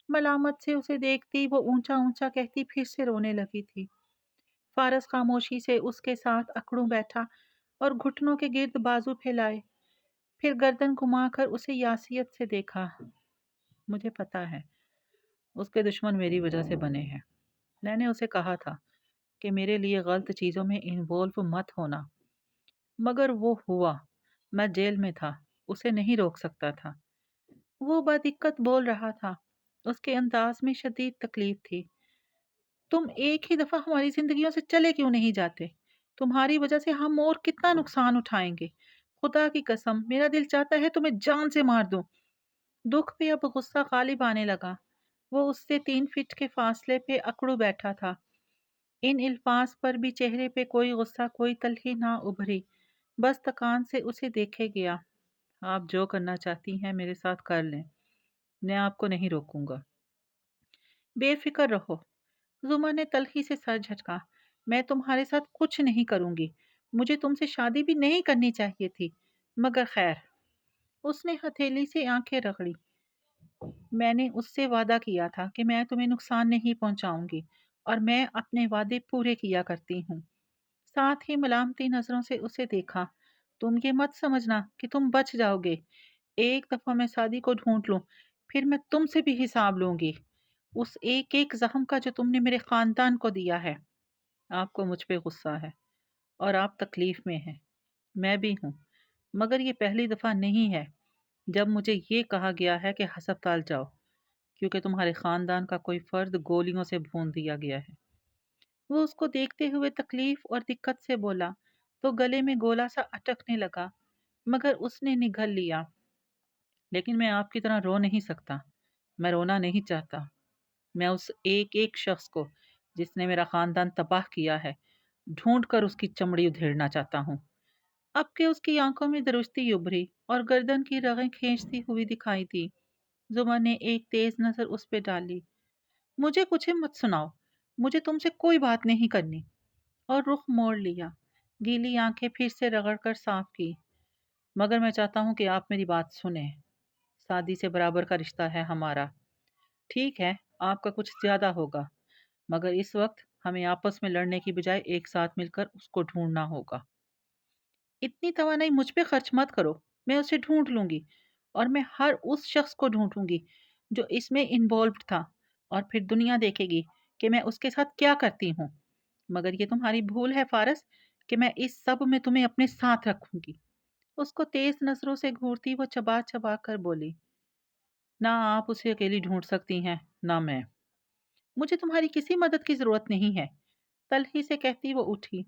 मलामत से उसे देखती वो ऊंचा ऊंचा कहती, फिर से रोने लगी थी। फारस खामोशी से उसके साथ अकड़ू बैठा और घुटनों के गिर्द बाजू फैलाए, फिर गर्दन घुमाकर उसे यासियत से देखा। मुझे पता है उसके दुश्मन मेरी वजह से बने हैं। मैंने उसे कहा था कि मेरे लिए गलत चीज़ों में इन्वॉल्व मत होना, मगर वो हुआ। मैं जेल में था, उसे नहीं रोक सकता था। वो बदिक्कत बोल रहा था, उसके अंदाज में शदीद तकलीफ थी। तुम एक ही दफा हमारी जिंदगियों से चले क्यों नहीं जाते? तुम्हारी वजह से हम और कितना नुकसान उठाएंगे। खुदा की कसम, मेरा दिल चाहता है तुम्हें जान से मार दूं। दुख पे अब गुस्सा गालिब आने लगा। वो उससे 3 फीट के फासले पे अकड़ू बैठा था। इन अल्फाज पर भी चेहरे पे कोई गुस्सा, कोई तलखी ना उभरी। बस थकान से उसे देखे गया। आप जो करना चाहती हैं मेरे साथ कर लें, मैं आपको नहीं रोकूंगा। बेफिक्र रहो। जुमा ने तलखी से सर झटका। मैं तुम्हारे साथ कुछ नहीं करूंगी। मुझे तुमसे शादी भी नहीं करनी चाहिए थी, मगर खैर। उसने हथेली से आंखें रगड़ी। मैंने उससे वादा किया था कि मैं तुम्हें नुकसान नहीं पहुंचाऊंगी, और मैं अपने वादे पूरे किया करती हूँ। साथ ही मलामती नजरों से उसे देखा। तुम ये मत समझना कि तुम बच जाओगे। एक दफा मैं शादी को ढूंढ लूं, फिर मैं तुमसे भी हिसाब लूंगी, उस एक एक जख्म का जो तुमने मेरे खानदान को दिया है। आपको मुझ पे गुस्सा है और आप तकलीफ में हैं। मैं भी हूँ, मगर ये पहली दफा नहीं है जब मुझे ये कहा गया है कि हस्पताल जाओ, क्योंकि तुम्हारे खानदान का कोई फर्द गोलियों से भून दिया गया है। वो उसको देखते हुए तकलीफ और दिक्कत से बोला तो गले में गोला सा अटकने लगा, मगर उसने निगल लिया। लेकिन मैं आपकी तरह रो नहीं सकता। मैं रोना नहीं चाहता। मैं उस एक एक शख्स को जिसने मेरा खानदान तबाह किया है ढूंढ कर उसकी चमड़ी उधेड़ना चाहता हूँ। अब के उसकी आंखों में दुरुस्ती उभरी और गर्दन की रगें खींचती हुई दिखाई दी। जुमा ने एक तेज नजर उस पे डाली। मुझे कुछ मत सुनाओ, मुझे तुमसे कोई बात नहीं करनी। और रुख मोड़ लिया। गीली आंखें फिर से रगड़ कर साफ की। मगर मैं चाहता हूँ कि आप मेरी बात सुने। शादी से बराबर का रिश्ता है हमारा। ठीक है, आपका कुछ ज्यादा होगा, मगर इस वक्त हमें आपस में लड़ने की बजाय एक साथ मिलकर उसको ढूंढना होगा। इतनी तवानाई मुझ पे खर्च मत करो। मैं उसे ढूंढ लूंगी, और मैं हर उस शख्स को ढूंढूंगी जो इसमें इन्वॉल्व था, और फिर दुनिया देखेगी कि मैं उसके साथ क्या करती हूँ। मगर ये तुम्हारी भूल है फारस, कि मैं इस सब में तुम्हें अपने साथ रखूंगी। उसको तेज नजरों से घूरती वो चबा चबा कर बोली। ना आप उसे अकेली ढूंढ सकती हैं, ना मैं। मुझे तुम्हारी किसी मदद की जरूरत नहीं है। तलही से कहती वो उठी।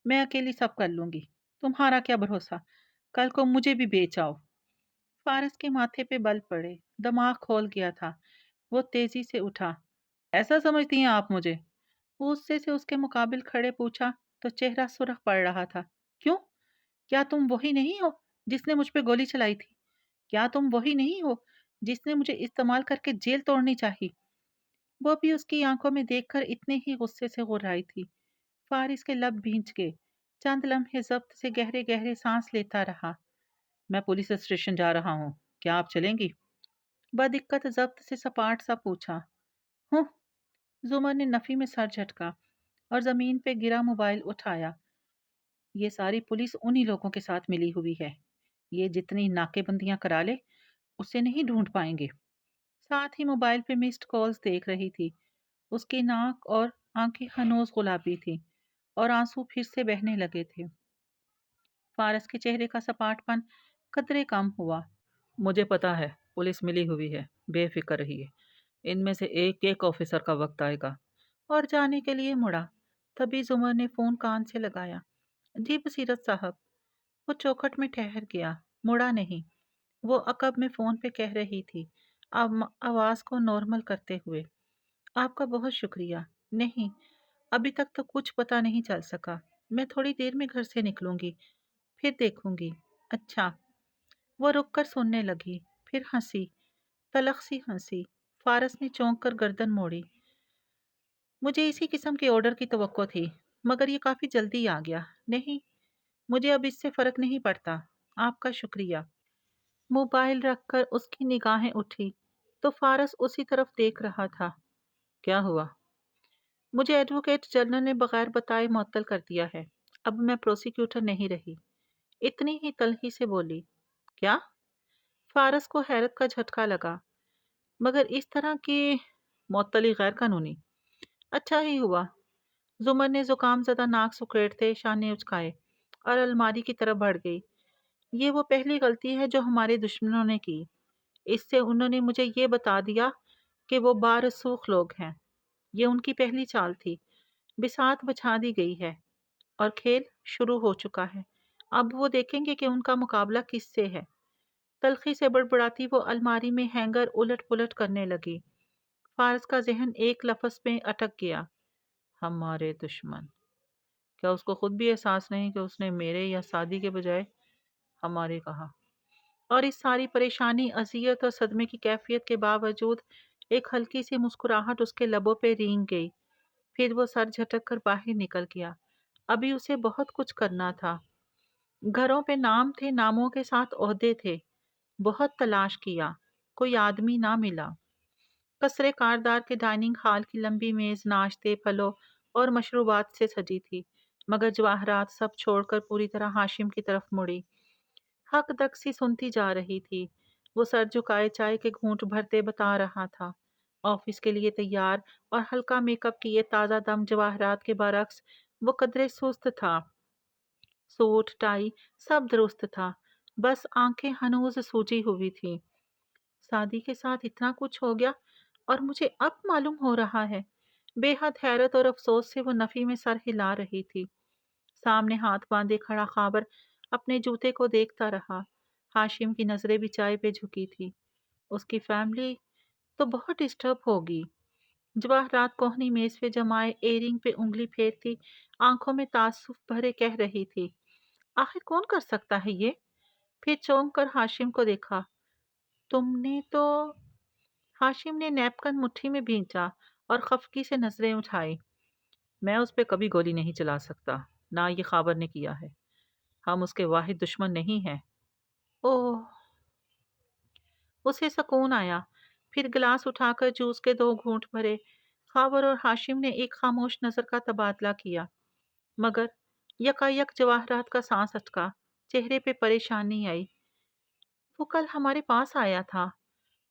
मैं अकेली सब कर लूंगी। तुम्हारा क्या भरोसा, कल को मुझे भी बेच आओ। फारस के माथे पे बल पड़े, दिमाग खोल गया था। वो तेजी से उठा। ऐसा समझती हैं आप मुझे? गुस्से से उसके मुकाबिल खड़े पूछा तो चेहरा सुर्ख पड़ रहा था। क्यों? क्या तुम वही नहीं हो जिसने मुझ पे गोली चलाई थी? क्या तुम वही नहीं हो जिसने मुझे इस्तेमाल करके जेल तोड़नी चाहिए? वो भी उसकी आंखों में देखकर इतने ही गुस्से से घुर्राई थी। फारिस के लब भींच गए। चंद लम्हे जब्त से गहरे गहरे सांस लेता रहा। मैं पुलिस स्टेशन जा रहा हूँ, क्या आप चलेंगी? बदिक्कत जब्त से सपाट सा पूछा। हूँ। जुमर ने नफी में सर झटका और जमीन पे गिरा मोबाइल उठाया। ये सारी पुलिस उन्हीं लोगों के साथ मिली हुई है। ये जितनी नाकेबंदियां करा ले, उसे नहीं ढूंढ पाएंगे। साथ ही मोबाइल पे मिस्ड कॉल्स देख रही थी। उसकी नाक और आंखें हनोज गुलाबी थी और आंसू फिर से बहने लगे थे। फारस के चेहरे का सपाटपन कतरे कम हुआ। मुझे पता है पुलिस मिली हुई है, बेफिक्र रहिए। इनमें से एक एक ऑफिसर का वक्त आएगा। और जाने के लिए मुड़ा। तभी जुमर ने फोन कान से लगाया। जी बसीरत साहब। वो चौखट में ठहर गया, मुड़ा नहीं। वो अकब में फोन पे कह रही थी, आवाज को नॉर्मल करते हुए। आपका बहुत शुक्रिया। नहीं, अभी तक तो कुछ पता नहीं चल सका। मैं थोड़ी देर में घर से निकलूंगी, फिर देखूंगी। अच्छा। वो रुक कर सुनने लगी, फिर हंसी, तलख सी हंसी। फारस ने चौंक कर गर्दन मोड़ी। मुझे इसी किस्म के ऑर्डर की तवक्को थी, मगर ये काफी जल्दी आ गया। नहीं, मुझे अब इससे फर्क नहीं पड़ता। आपका शुक्रिया। मोबाइल रखकर उसकी निगाहें उठी तो फारस उसी तरफ देख रहा था। क्या हुआ? मुझे एडवोकेट जनरल ने बगैर बताए मुअत्तल कर दिया है। अब मैं प्रोसिक्यूटर नहीं रही। इतनी ही तल्खी से बोली। क्या? फारस को हैरत का झटका लगा। मगर इस तरह की मुअत्तली गैर कानूनी? अच्छा ही हुआ। जुमर ने जुकाम ज़दा नाक सुखेड़ते शाने उचकाए और अलमारी की तरफ बढ़ गई। ये वो पहली गलती है जो हमारे दुश्मनों ने की। इससे उन्होंने मुझे ये बता दिया कि वो बारसूख लोग हैं। ये उनकी पहली चाल थी। बिसात बछा दी गई है और खेल शुरू हो चुका है। अब वो देखेंगे कि उनका मुकाबला किससे है। तल्खी से बड़बड़ाती वो अलमारी में हैंगर उलट पुलट करने लगी। फारस का जहन एक लफ्ज में अटक गया। हमारे दुश्मन। क्या उसको खुद भी एहसास नहीं कि उसने मेरे या सादी के बजाय हमारे कहा? और इस सारी परेशानी, अजियत और सदमे की कैफियत के बावजूद एक हल्की सी मुस्कुराहट उसके लबों पे रेंग गई। फिर वो सर झटक कर बाहर निकल गया। अभी उसे बहुत कुछ करना था। घरों पे नाम थे, नामों के साथ ओहदे थे। बहुत तलाश किया, कोई आदमी ना मिला। कसरे कारदार के डाइनिंग हॉल की लंबी मेज नाश्ते, फलों और मशरूबात से सजी थी, मगर जवाहरात सब छोड़कर पूरी तरह हाशिम की तरफ मुड़ी। हक दक सी सुनती जा रही थी। वो सर झुकाए चाय के घूंट भरते बता रहा था। ऑफिस के लिए तैयार और हल्का मेकअप किए ताज़ा दम जवाहरात के बरक्स वो कदरे सुस्त था। सूट टाई सब दुरुस्त था, बस आंखें हनूज सूजी हुई थी। शादी के साथ इतना कुछ हो गया और मुझे अब मालूम हो रहा है। बेहद हैरत और अफसोस से वो नफी में सर हिला रही थी। सामने हाथ बांधे खड़ा खाबर अपने जूते को देखता रहा। हाशिम की नजरें भी चाय पे झुकी थी। उसकी फैमिली तो बहुत डिस्टर्ब होगी। जवाहरात कोहनी मेज पे जमाए एयरिंग पे उंगली फेरती आंखों में तासुफ भरे कह रही थी, आखिर कौन कर सकता है ये? फिर चौंक कर हाशिम को देखा। तुमने तो। हाशिम ने नैपकिन मुट्ठी में भींचा और खफकी से नजरें उठाई। मैं उस पर कभी गोली नहीं चला सकता, ना ये खाबर ने किया है। हम उसके वाहिद दुश्मन नहीं हैं। ओह। उसे सुकून आया। फिर गिलास उठाकर जूस के दो घूंट भरे। खावर और हाशिम ने एक खामोश नजर का तबादला किया, मगर यकायक जवाहरात का सांस अटका। चेहरे पे परेशानी आई। वो कल हमारे पास आया था।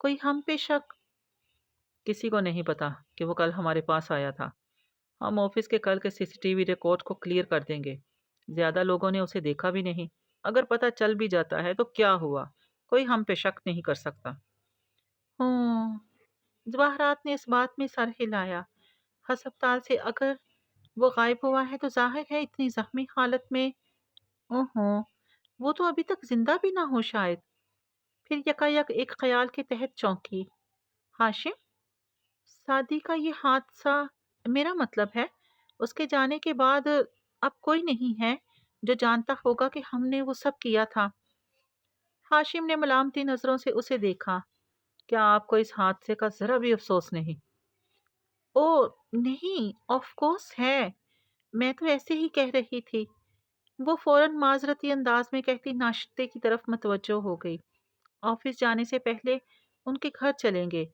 कोई हम पे शक? किसी को नहीं पता कि वो कल हमारे पास आया था। हम ऑफिस के कल के सीसीटीवी रिकॉर्ड को क्लियर कर देंगे। ज्यादा लोगों ने उसे देखा भी नहीं। अगर पता चल भी जाता है तो क्या हुआ, कोई हम पे शक नहीं कर सकता। हूँ। जवाहरात ने इस बात में सर हिलाया। हस्पताल से अगर वो गायब हुआ है तो जाहिर है इतनी जख्मी हालत में। ओहो, वो तो अभी तक जिंदा भी ना हो शायद। फिर यकायक एक ख्याल के तहत चौंकी। हाशिम, शादी का ये हादसा, मेरा मतलब है उसके जाने के बाद अब कोई नहीं है जो जानता होगा कि हमने वो सब किया था। हाशिम ने मलामती नजरों से उसे देखा। क्या आपको इस हादसे का जरा भी अफसोस नहीं? ओ नहीं, ऑफ कोर्स है। मैं तो ऐसे ही कह रही थी। वो फौरन माजरती अंदाज में कहती नाश्ते की तरफ मतवज्जो हो गई। ऑफिस जाने से पहले उनके घर चलेंगे।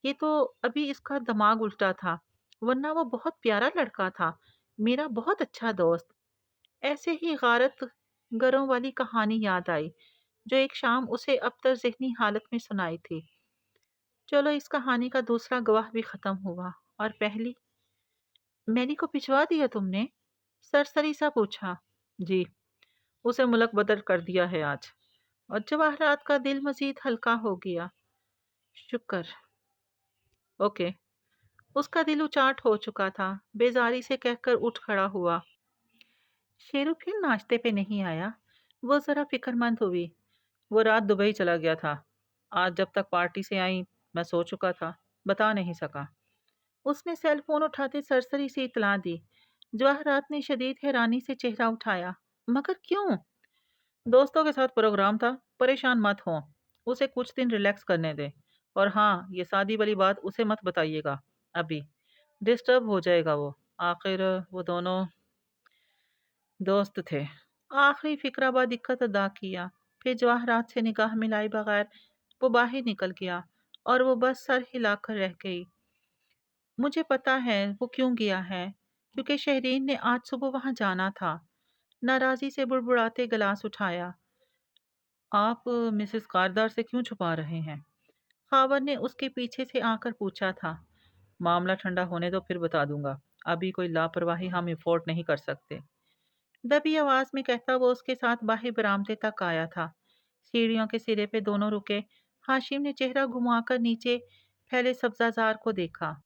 ये तो अभी इसका दिमाग उल्टा था, वरना वो बहुत प्यारा लड़का था, मेरा बहुत अच्छा दोस्त। ऐसे ही गारत गरों वाली कहानी याद आई जो एक शाम उसे अबतर ज़हनी हालत में सुनाई थी। चलो, इस कहानी का दूसरा गवाह भी खत्म हुआ। और पहली, मैरी को भिजवा दिया तुमने? सरसरी सा पूछा। जी, उसे मुलक बदल कर दिया है आज। और जवाहरात का दिल मजीद हल्का हो गया। शुक्र। ओके। उसका दिल उचाट हो चुका था। बेजारी से कहकर उठ खड़ा हुआ। शेरू फिर नाश्ते पे नहीं आया। वो जरा फिक्रमंद हुई। वो रात दुबई चला गया था। आज जब तक पार्टी से आई मैं सो चुका था, बता नहीं सका। उसने सेल फोन उठाते सरसरी से इतला दी। जवाहरात ने शदीद हैरानी से चेहरा उठाया। मगर क्यों? दोस्तों के साथ प्रोग्राम था, परेशान मत हो। उसे कुछ दिन रिलैक्स करने दे। और हाँ, ये शादी वाली बात उसे मत बताइएगा अभी, डिस्टर्ब हो जाएगा वो। आखिर वो दोनों दोस्त थे। आखिरी फिक्राबाद दिक्कत अदा किया। फिर जवाहरात से निगाह मिलाए बगैर वो बाहर निकल गया और वो बस सर हिलाकर रह गई। मुझे पता है वो क्यों गया है, क्योंकि शहरीन ने आज सुबह वहां जाना था। नाराजी से बुड़बुड़ाते गिलास उठाया। आप मिसेस कारदार से क्यों छुपा रहे हैं? खावर ने उसके पीछे से आकर पूछा था। मामला ठंडा होने दो, फिर बता दूंगा। अभी कोई लापरवाही हम अफोर्ड नहीं कर सकते। दबी आवाज में कहता वो उसके साथ बाहर बरामदे तक आया था। सीढ़ियों के सिरे पे दोनों रुके। हाशिम ने चेहरा घुमाकर नीचे फैले सब्जाजार को देखा।